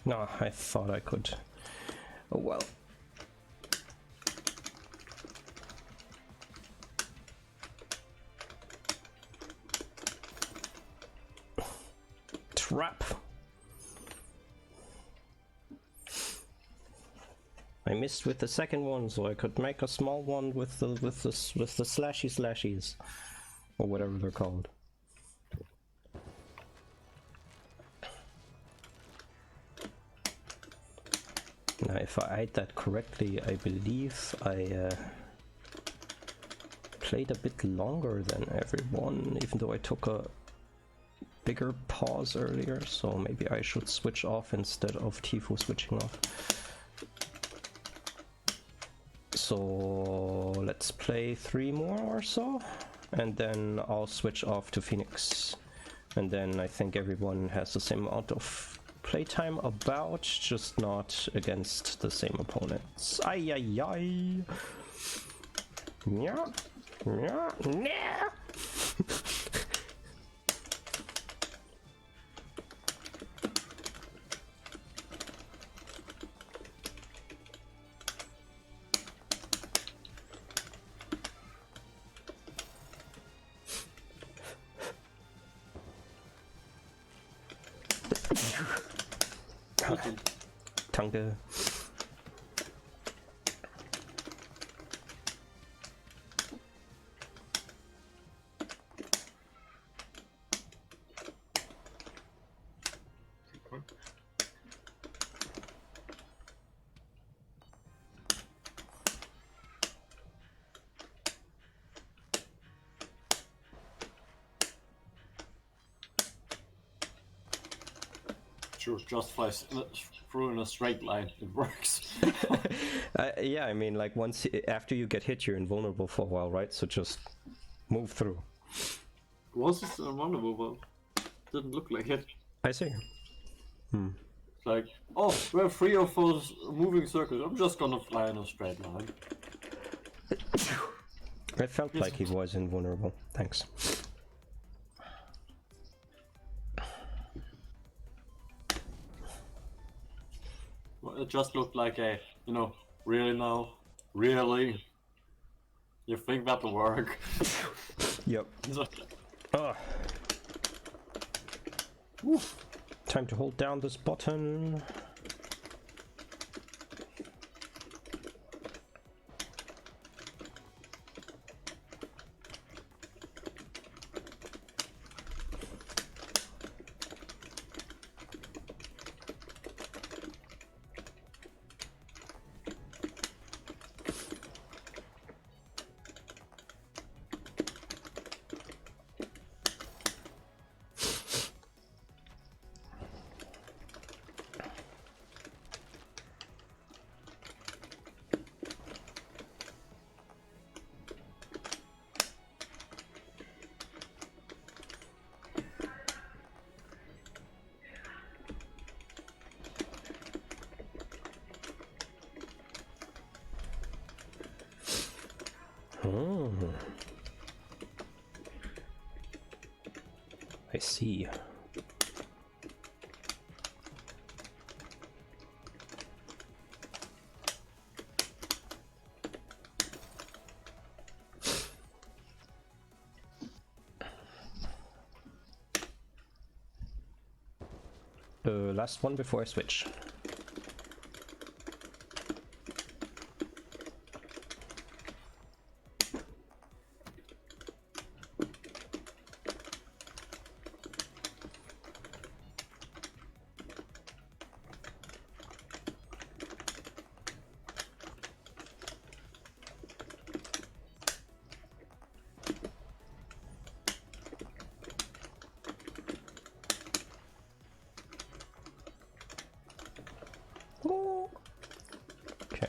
No, I thought I could. Oh well. Trap. I missed with the second one, so I could make a small one with the slashies, or whatever they're called. Now, if I eyed that correctly, I believe I played a bit longer than everyone, even though I took a bigger pause earlier, so maybe I should switch off instead of Tifu switching off. So let's play 3 more or so, and then I'll switch off to Phoenix. And then I think everyone has the same amount of playtime about, just not against the same opponents. Ay ay ay! Yeah, yeah, yeah! Danke. Sure, just flies through in a straight line. It works. Yeah, I mean, like once after you get hit, you're invulnerable for a while, right? So just move through. Was it invulnerable? Didn't look like it. I see. It's like, oh, we're free of those moving circles. I'm just gonna fly in a straight line. I felt like he was invulnerable. Thanks. Well, it just looked like a, you know, really now? Really? You think that'll work? Yep. Ah. Time to hold down this button. I see. Last one before I switch. Okay.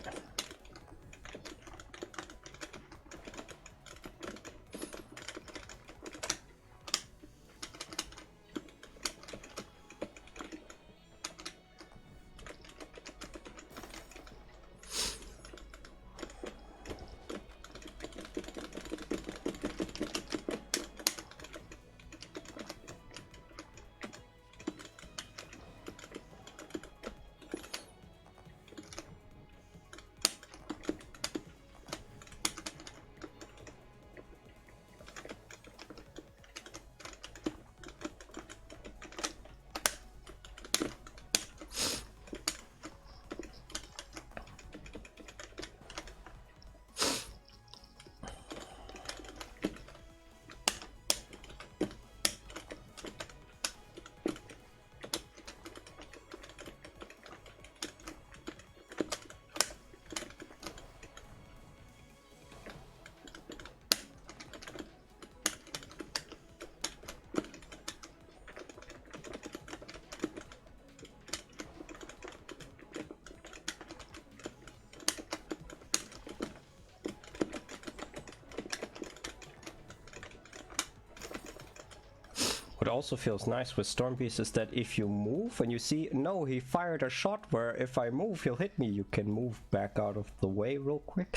What also feels nice with Stormbeast is that if you move and you see, no, he fired a shot where if I move, he'll hit me, you can move back out of the way real quick.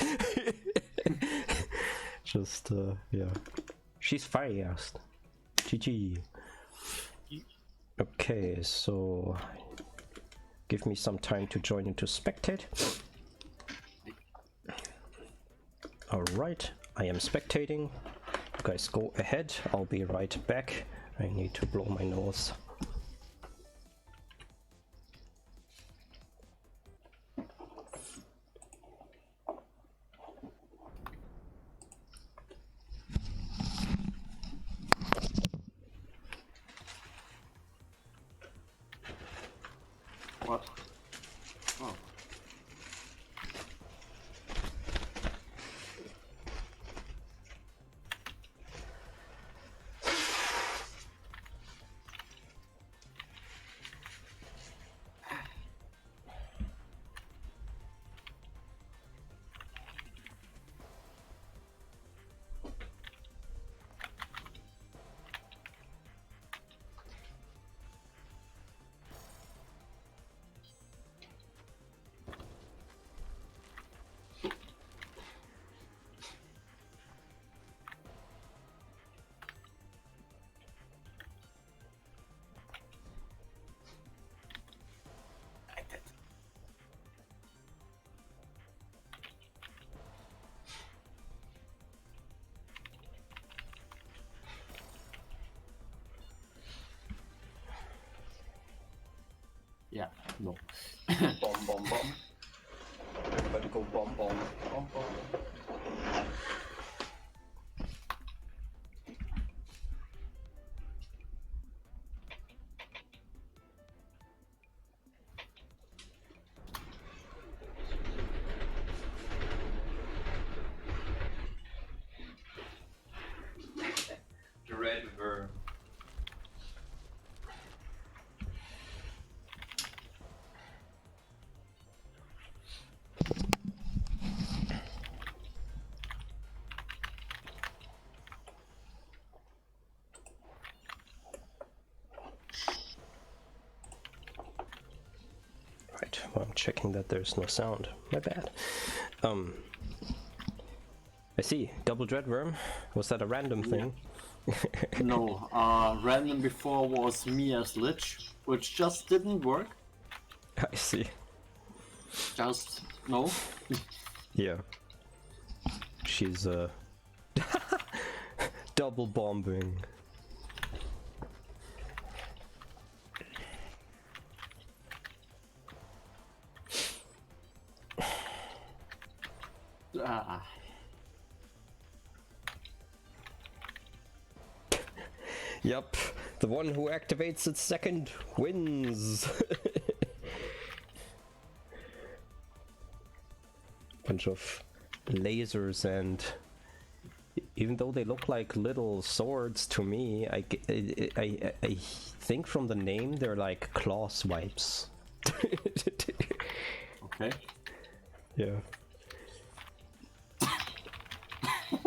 Just, yeah. She's fast. GG. Okay, so give me some time to join into spectate. Alright, I am spectating. You guys go ahead, I'll be right back. I need to blow my nose. What? Oh. Yeah, no. Bomb, bomb, bomb. Everybody go bomb, bomb, bomb, bomb. The red worm. Right, well, I'm checking that there's no sound. My bad. I see. Double Dreadworm. Was that a random thing? No, random before was me as Lich, which just didn't work. I see. Just no. Yeah. She's double bombing. Yep, the one who activates it second wins. Bunch of lasers, and even though they look like little swords to me, I think from the name they're like claw swipes. Okay. Yeah.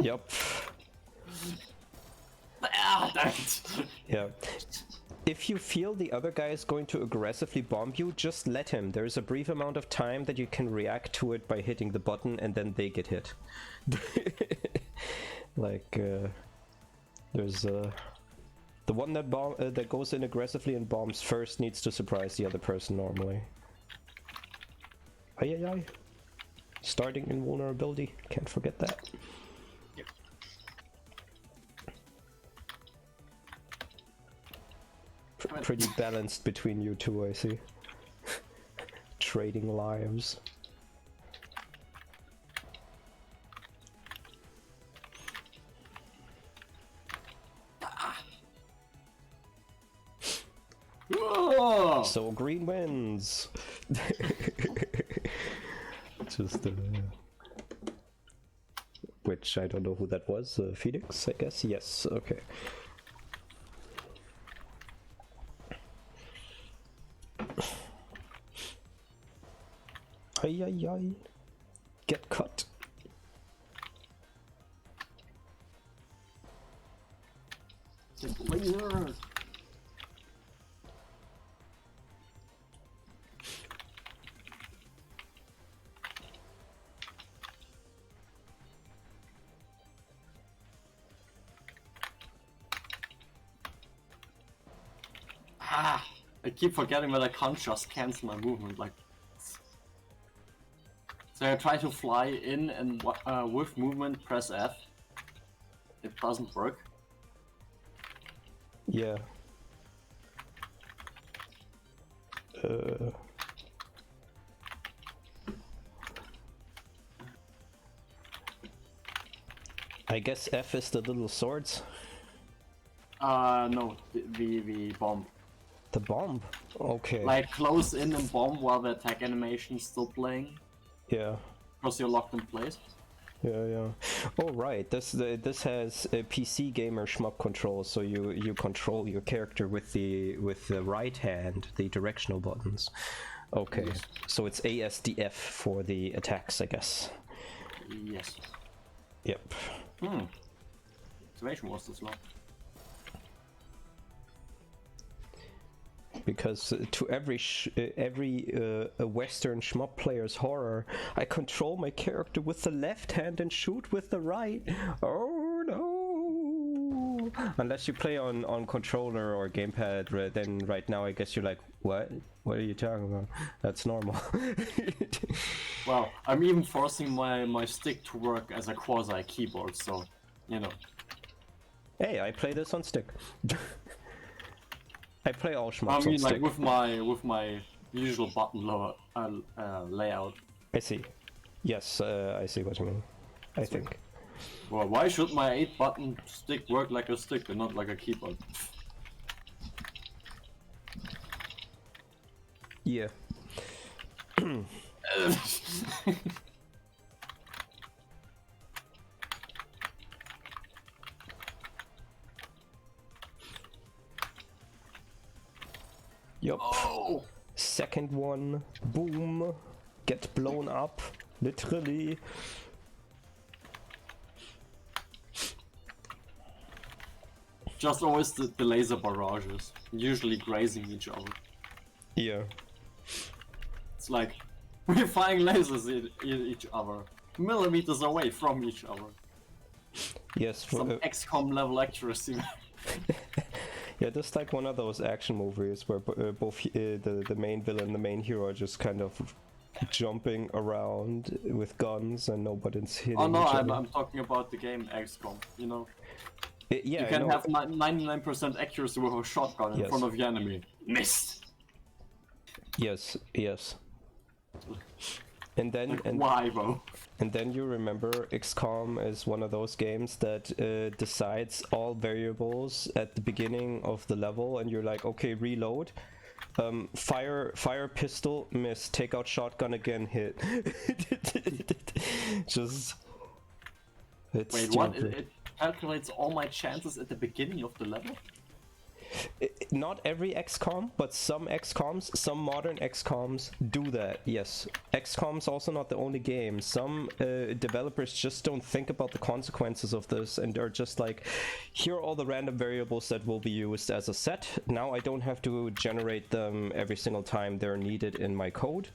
Yep. Yeah. If you feel the other guy is going to aggressively bomb you, just let him. There's a brief amount of time that you can react to it by hitting the button, and then they get hit. Like, there's the one that that goes in aggressively and bombs first needs to surprise the other person normally. Ay ay ay. Starting invulnerability, can't forget that. Pretty balanced between you two, I see. Trading lives. Oh! So green wins. Just which I don't know who that was. Phoenix, I guess. Yes. Okay. Ay ay ay. Get cut. Laser. I keep forgetting that I can't just cancel my movement like this. So I try to fly in and with movement press F. It doesn't work. Yeah. I guess F is the little swords. No, the bomb. The bomb? Okay. Like close in and bomb while the attack animation is still playing. Yeah. Because you're locked in place. Yeah, yeah. Oh, right. This has a PC gamer shmup control, so you control your character with the right hand, the directional buttons. Okay. Yes. So it's ASDF for the attacks, I guess. Yes. Yep. Activation was too slow. Because to every Western shmup player's horror, I control my character with the left hand and shoot with the right. Oh no! Unless you play on controller or gamepad, then right now I guess you're like, what? What are you talking about? That's normal. Well, I'm even forcing my stick to work as a quasi keyboard, so you know. Hey, I play this on stick. I play all shmups I mean, on like stick. with my usual button lower layout. I see. Yes, I see what you mean. I think. Well, why should my 8-button stick work like a stick and not like a keyboard? Yeah. Yup. Oh! Second one. Boom. Get blown up. Literally. Just always the laser barrages, usually grazing each other. Yeah. It's like, we're firing lasers at each other, millimeters away from each other. Yes. Some XCOM level accuracy. Yeah, just like one of those action movies where both the main villain and the main hero are just kind of jumping around with guns and nobody's hitting Oh no, each other. I'm talking about the game XCOM, you know? Yeah, you can have 99% accuracy with a shotgun in front of your enemy. Missed! Yes, yes. And then why, bro? And then you remember XCOM is one of those games that decides all variables at the beginning of the level, and you're like, okay, reload, fire pistol, miss, take out shotgun again, hit. Just it's Wait, stupid. what? It calculates all my chances at the beginning of the level? Not every XCOM, but some XCOMs, some modern XCOMs do that, yes. XCOM's also not the only game. Some developers just don't think about the consequences of this and are just like, here are all the random variables that will be used as a set. Now I don't have to generate them every single time they're needed in my code.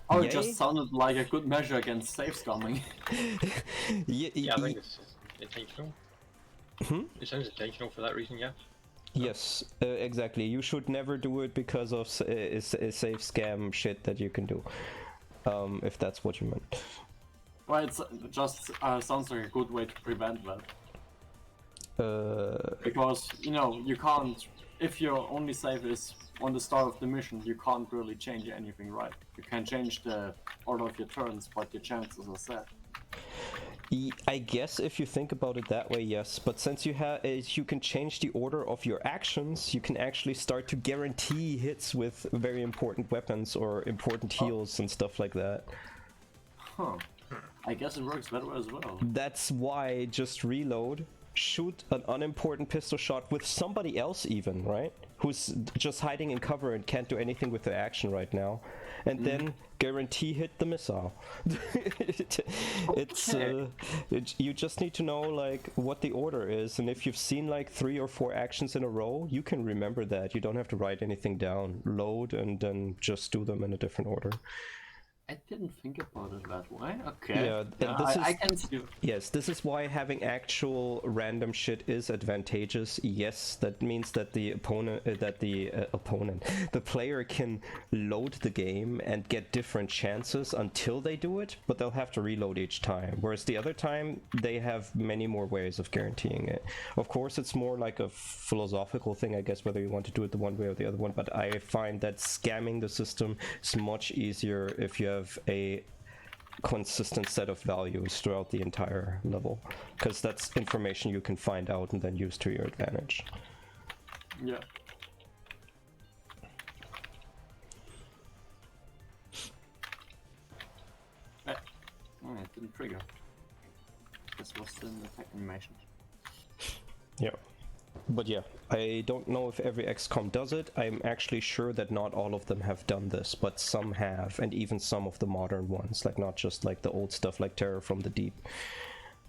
Oh, Yay? it just sounded like a good measure against safe scumming. Yeah, I think it's intentional. It sounds intentional for that reason, yeah. Yes, exactly. You should never do it because of a safe scam shit that you can do, if that's what you meant. Well, it just sounds like a good way to prevent that. Because, you know, you can't, if your only save is on the start of the mission, you can't really change anything, right? You can change the order of your turns, but your chances are set. I guess if you think about it that way, yes. But since you can change the order of your actions, you can actually start to guarantee hits with very important weapons or important heals and stuff like that. Huh. I guess it works better as well. That's why just reload, shoot an unimportant pistol shot with somebody else even, right? Who's just hiding in cover and can't do anything with their action right now. And then guarantee hit the missile. It's you just need to know like what the order is, and if you've seen like 3 or 4 actions in a row, you can remember that. You don't have to write anything down. Load and then just do them in a different order. I didn't think about it that way. Okay. Yeah, I can see. Yes, this is why having actual random shit is advantageous. Yes, that means that the the player can load the game and get different chances until they do it, but they'll have to reload each time. Whereas the other time, they have many more ways of guaranteeing it. Of course, it's more like a philosophical thing, I guess, whether you want to do it the one way or the other one. But I find that scamming the system is much easier if you have a consistent set of values throughout the entire level, because that's information you can find out and then use to your advantage. Yeah. Oh, it didn't trigger. This was in the attack animation. Yeah. But yeah, I don't know if every XCOM does it. I'm actually sure that not all of them have done this, but some have, and even some of the modern ones, like not just like the old stuff like Terror from the Deep.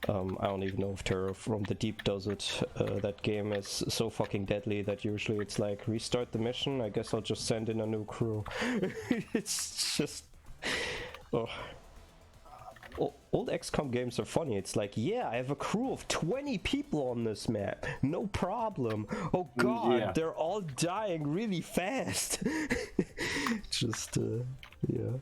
I don't even know if Terror from the Deep does it. That game is so fucking deadly that usually it's like, restart the mission, I guess I'll just send in a new crew. It's just... Oh. Old XCOM games are funny. It's like, yeah, I have a crew of 20 people on this map. No problem. Oh god, yeah. They're all dying really fast. Just, yeah.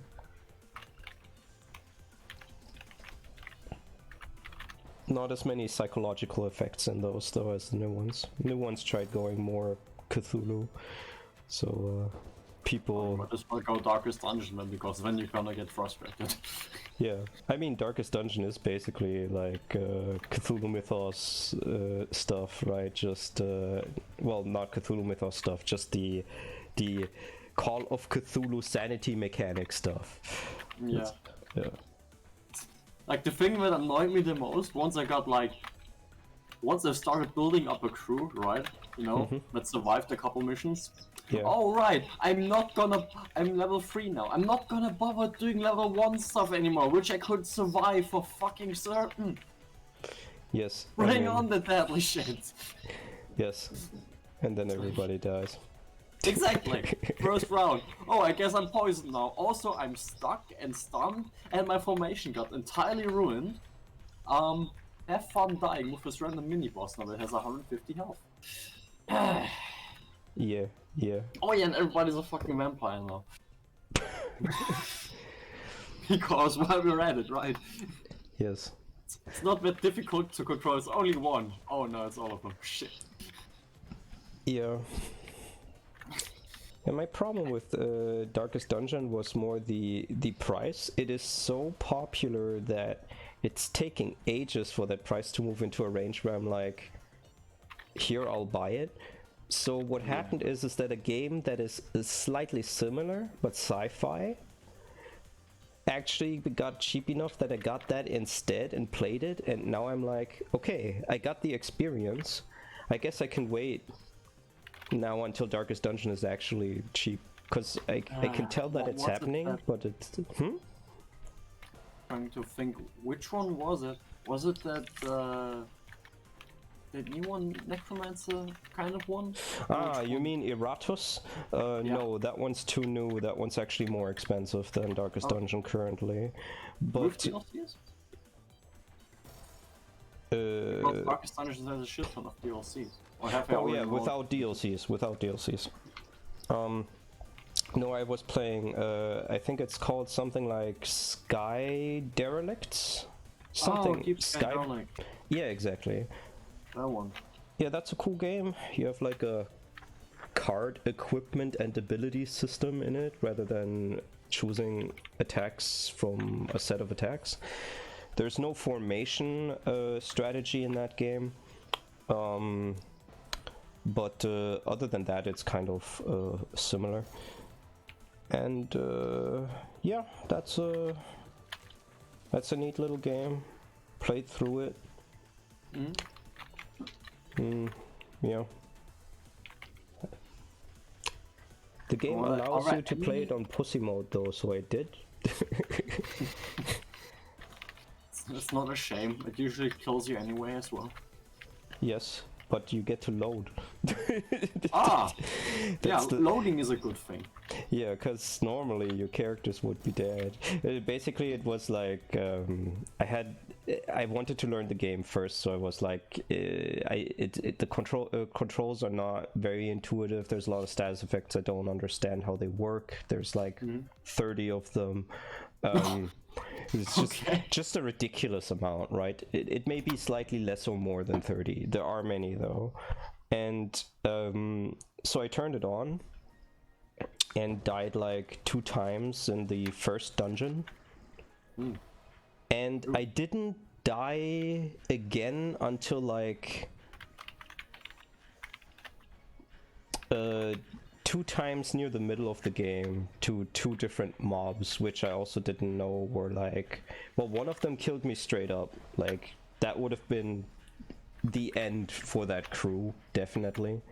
Not as many psychological effects in those, though, as the new ones. New ones tried going more Cthulhu. So, people... But this will go Darkest Dungeon then, because then you're gonna get frustrated. Yeah, I mean, Darkest Dungeon is basically like Cthulhu Mythos stuff, right? Just, well, not Cthulhu Mythos stuff, just the Call of Cthulhu sanity mechanic stuff. Yeah. Yeah. Like, the thing that annoyed me the most, once I started building up a crew, right? You know, that survived a couple missions. Yeah. Oh right, I'm level 3 now. I'm not gonna bother doing level 1 stuff anymore, which I could survive for fucking certain. Yes. Bring on the deadly shit. Yes. And then everybody dies. Exactly. First round. Oh, I guess I'm poisoned now. Also, I'm stuck and stunned, and my formation got entirely ruined. have fun dying with this random mini-boss now that has 150 health. Yeah, yeah. Oh yeah, and everybody's a fucking vampire now. Because while we're at it, right? Yes. It's not that difficult to control, it's only one. Oh no, it's all of them. Shit. Yeah. And my problem with Darkest Dungeon was more the price. It is so popular that it's taking ages for that price to move into a range where I'm like, here, I'll buy it. So what happened is that a game that is slightly similar, but sci-fi, actually got cheap enough that I got that instead and played it, and now I'm like, okay, I got the experience. I guess I can wait now until Darkest Dungeon is actually cheap, because I can tell that it's happening, but it's... Trying to think, which one was it? Was it that the new one, Necromancer kind of one? Ah, you mean Eratus? No, that one's too new. That one's actually more expensive than Darkest Dungeon currently. But with DLCs? Because Darkest Dungeon has a shit ton of DLCs. Or have oh yeah, without DLCs. Without DLCs. No, I was playing. I think it's called something like Sky Derelicts. Something. Deep Sky Derelict. Yeah, exactly. That one. Yeah, that's a cool game. You have like a card equipment and ability system in it rather than choosing attacks from a set of attacks. There's no formation strategy in that game. But other than that, it's kind of similar. And yeah, that's a neat little game. Played through it. Yeah. The game allows you to play it on pussy mode though, so I did. It's not a shame. It usually kills you anyway as well. Yes, but you get to load. Yeah, loading is a good thing. Yeah, because normally your characters would be dead. Basically, it was like I wanted to learn the game first, so I was like, the controls are not very intuitive. There's a lot of status effects I don't understand how they work. There's like 30 of them. It's just a ridiculous amount, right? It may be slightly less or more than 30. There are many though, and so I turned it on and died like 2 times in the first dungeon, and I didn't die again until like 2 times near the middle of the game to 2 different mobs, which I also didn't know were like, well, one of them killed me straight up. Like that would have been the end for that crew, definitely.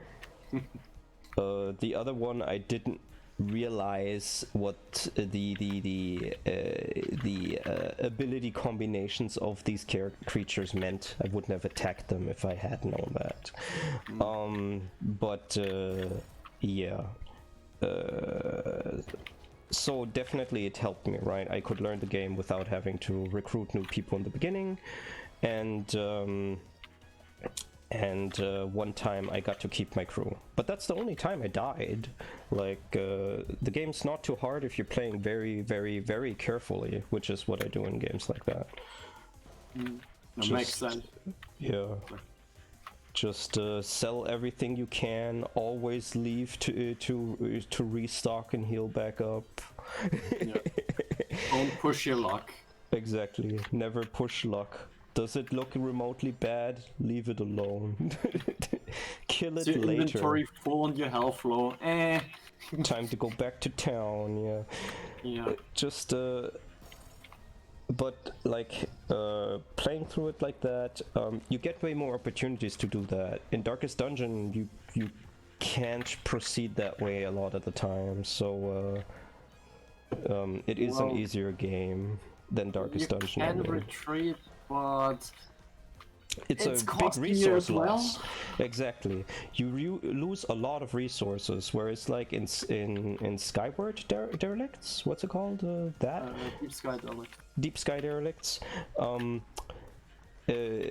The other one I didn't realize what the ability combinations of these creatures meant. I wouldn't have attacked them if I had known that. Yeah. So definitely it helped me, right? I could learn the game without having to recruit new people in the beginning, and one time I got to keep my crew. But that's the only time I died. Like, the game's not too hard if you're playing very, very, very carefully, which is what I do in games like that. That makes sense. Yeah. Just sell everything you can. Always leave to restock and heal back up. Yeah. Don't push your luck. Exactly. Never push luck. Does it look remotely bad? Leave it alone. Kill it your later. Inventory full and your health low. Time to go back to town. Yeah. Yeah. Just but like playing through it like that, you get way more opportunities to do that. In Darkest Dungeon, you can't proceed that way a lot of the time. So it is an easier game than Darkest Dungeon. You can retreat, but it's a big resource loss. Exactly. You lose a lot of resources, whereas like in Skyward Derelicts, what's it called? Deep Sky Derelicts. you're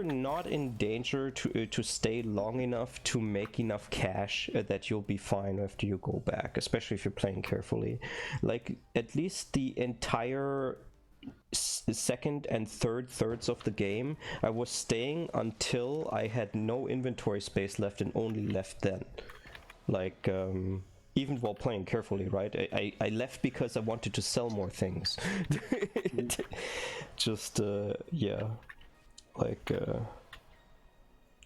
not in danger to stay long enough to make enough cash that you'll be fine after you go back, especially if you're playing carefully. Like, at least the entire second and thirds of the game, I was staying until I had no inventory space left and only left then. Like, even while playing carefully, right? I left because I wanted to sell more things. Just, yeah. Like,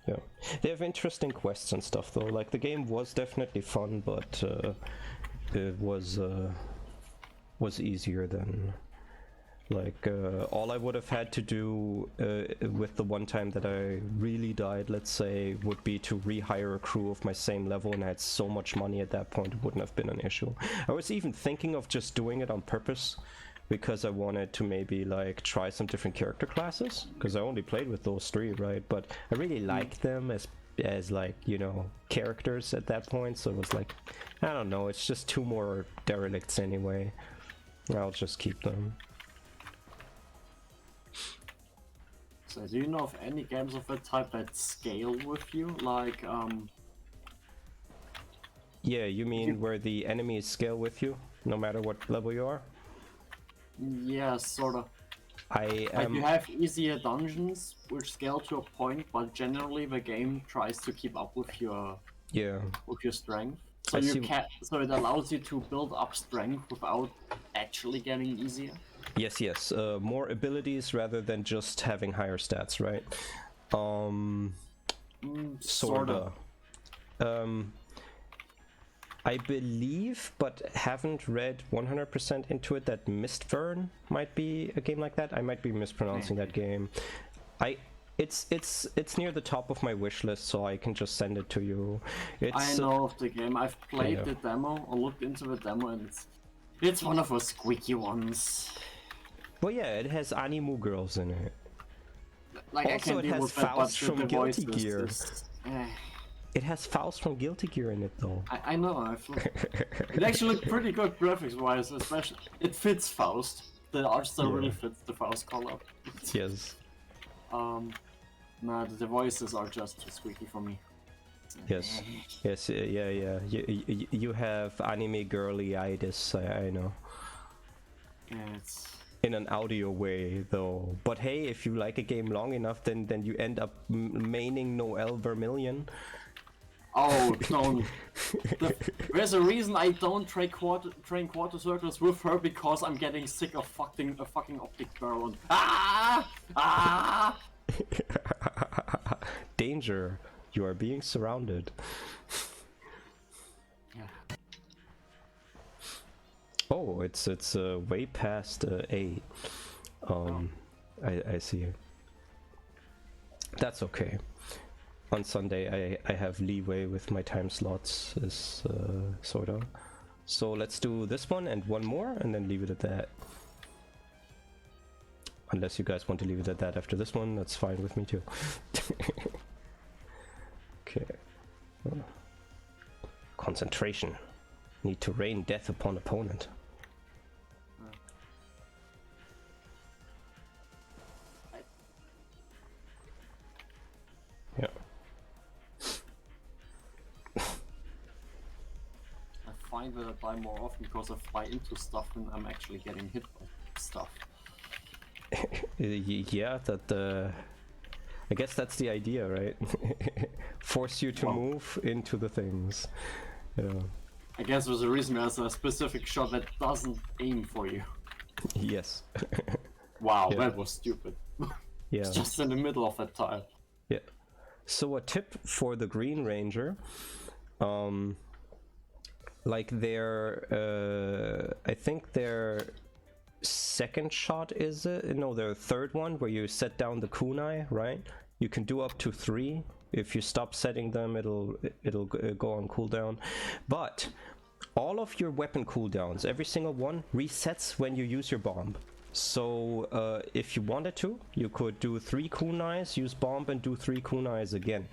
yeah. They have interesting quests and stuff, though. Like, the game was definitely fun, but it was easier than... Like, all I would have had to do with the one time that I really died, let's say, would be to rehire a crew of my same level, and I had so much money at that point, it wouldn't have been an issue. I was even thinking of just doing it on purpose, because I wanted to maybe, like, try some different character classes, because I only played with those 3, right? But I really liked them as like, you know, characters at that point, so it was like, I don't know, it's just 2 more derelicts anyway. I'll just keep them. So do you know of any games of that type that scale with you? Like, Yeah, you mean where the enemies scale with you, no matter what level you are? Yeah, sorta. I Like, you have easier dungeons which scale to a point, but generally the game tries to keep up with your strength. So so it allows you to build up strength without actually getting easier. Yes. More abilities rather than just having higher stats, right? Sorta. I believe, but haven't read 100% into it, that Mistburn might be a game like that. I might be mispronouncing that game. It's near the top of my wish list, so I can just send it to you. I know of the game. I've played the demo, or looked into the demo, and it's one of those squeaky ones. Well, yeah, it has Animu girls in it. Like, also, it has Faust from Guilty Gear. It has Faust from Guilty Gear in it, though. I know. It actually looked pretty good graphics-wise, especially. It fits Faust. The art style really fits the Faust color. Yes. Nah, the voices are just too squeaky for me. Yes. Yeah. You have anime girly-itis, I know. Yeah, it's... In an audio way, though. But hey, if you like a game long enough, then you end up maining Noelle Vermillion. Oh, don't. There's a reason I don't train quarter circles with her, because I'm getting sick of a fucking optic barrel. Danger. You are being surrounded. Yeah. Oh, it's way past 8. I see. That's okay. On Sunday I have leeway with my time slots, sort of. So let's do this one and one more, and then leave it at that. Unless you guys want to leave it at that after this one, that's fine with me too. Okay. Concentration. Need to rain death upon opponent. Yeah. I find that I buy more often because I fly into stuff and I'm actually getting hit by stuff. Yeah, that I guess that's the idea, right? Force you to move into the things. Yeah. I guess there's a reason there's a specific shot that doesn't aim for you. Yes. Wow, that was stupid. Yeah. It's just in the middle of that tile. Yeah. So a tip for the Green Ranger, like their, I think their second shot is their third one, where you set down the kunai, right? You can do up to 3. If you stop setting them, it'll go on cooldown. But all of your weapon cooldowns, every single one, resets when you use your bomb. So if you wanted to, you could do 3 kunais, use bomb, and do 3 kunais again.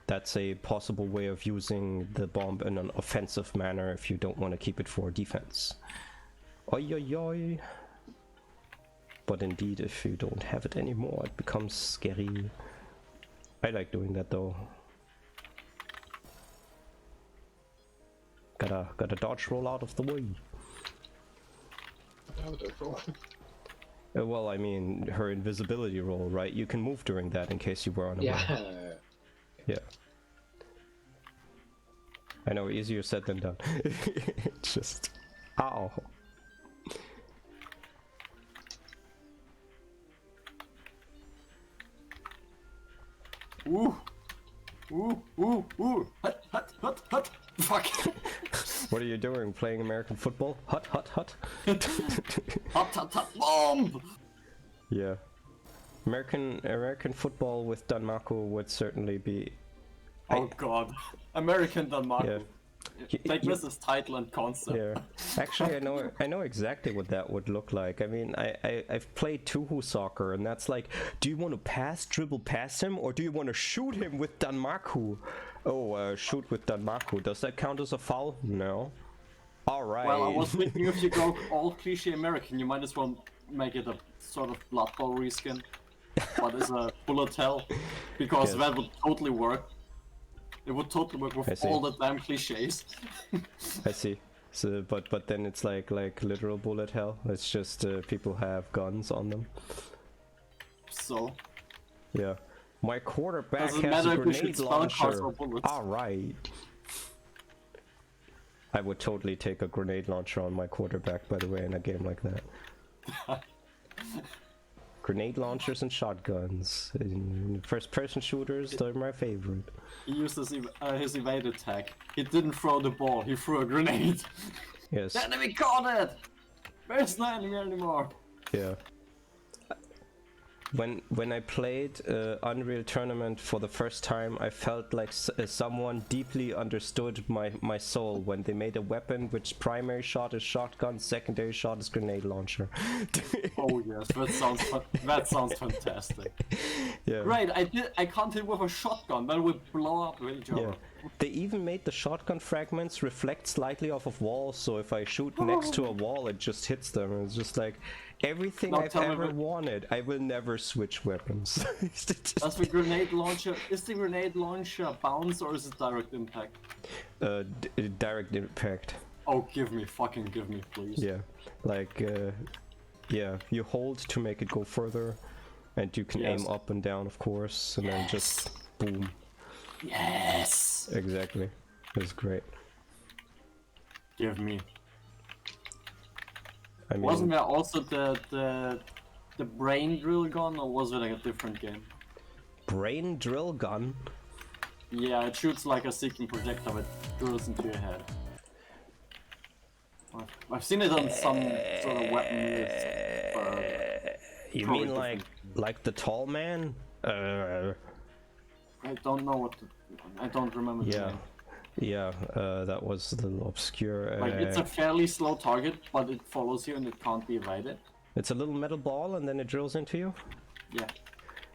That's a possible way of using the bomb in an offensive manner if you don't want to keep it for defense. Oi oi oi. But indeed, if you don't have it anymore, it becomes scary. I like doing that though. Gotta dodge roll out of the way. Well, I mean, her invisibility roll, right? You can move during that in case you were unaware. Yeah. Yeah. I know, easier said than done. Just... Ow. Ooh! Ooh! Ooh! Ooh! Hut! Hut! Hut! Hut! Fuck! What are you doing? Playing American football? Hut! Hut! Hut! Hut! Hut! Hut! Bomb! Yeah. American football with Danmaku would certainly be... Oh god. American Denmark. Yeah. Take this as title and concept. Yeah. Actually, I know exactly what that would look like. I mean, I've played Tuhu soccer, and that's like, do you want to dribble past him, or do you want to shoot him with Danmaku? Oh, shoot with Danmaku. Does that count as a foul? No. Alright. Well, I was thinking if you go all cliché American, you might as well make it a sort of Blood Bowl reskin. But it's a bullet hell, because Yes. that would totally work. It would totally work with all the damn cliches. I see. So, but then it's like literal bullet hell. It's just people have guns on them. So, Yeah. My quarterback doesn't has a matter if we should grenade spell cars launcher. or bullets. Alright. I would totally take a grenade launcher on my quarterback, by the way, in a game like that. Grenade launchers and shotguns. In first-person shooters, they're my favorite. He used his evade attack. He didn't throw the ball, he threw a grenade. Yes. The enemy caught it! Where's the enemy anymore? Yeah. When I played Unreal Tournament for the first time, I felt like someone deeply understood my soul when they made a weapon which primary shot is shotgun, secondary shot is grenade launcher. Oh yes, that sounds fantastic. Yeah. Great, I can't hit with a shotgun, that would blow up the Yeah. job. They even made the shotgun fragments reflect slightly off of walls, so if I shoot next to a wall, it just hits them. It's just like everything Now I've tell me ever what- wanted. I will never switch weapons. Does the grenade launcher, is the grenade launcher bounce or is it direct impact? Direct impact. Oh, give me, please. Yeah, like yeah, you hold to make it go further, and you can Yes. aim up and down, of course, and then just boom. Yes! Exactly, it's great. Give me. I mean, Wasn't there also the brain drill gun, or was it like a different game? brain drill gun. Yeah, it shoots like a seeking projectile that drills into your head. I've seen it on some sort of weapon list. You Probably mean like the tall man? I don't know what. I don't remember the Yeah. name. Yeah, that was a little obscure. Like it's a fairly slow target, but it follows you and it can't be evaded. It's a little metal ball and then it drills into you? Yeah.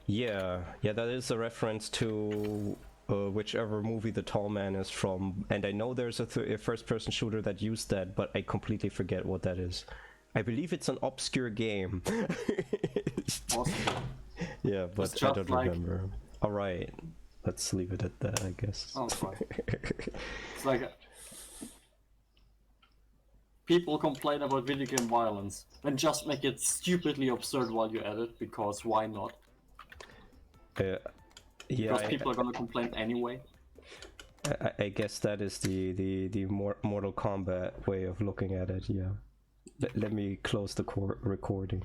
Yeah, that is a reference to whichever movie the tall man is from. And I know there's a first-person shooter that used that, but I completely forget what that is. I believe it's an obscure game. Awesome. Yeah, but It's I just don't like- remember. Alright, let's leave it at that, I guess. Oh, fine. It's like people complain about video game violence, and just make it stupidly absurd while you edit, because why not? Yeah, Because people are gonna complain anyway. I guess that is the Mortal Kombat way of looking at it. Yeah. Let me close the recording.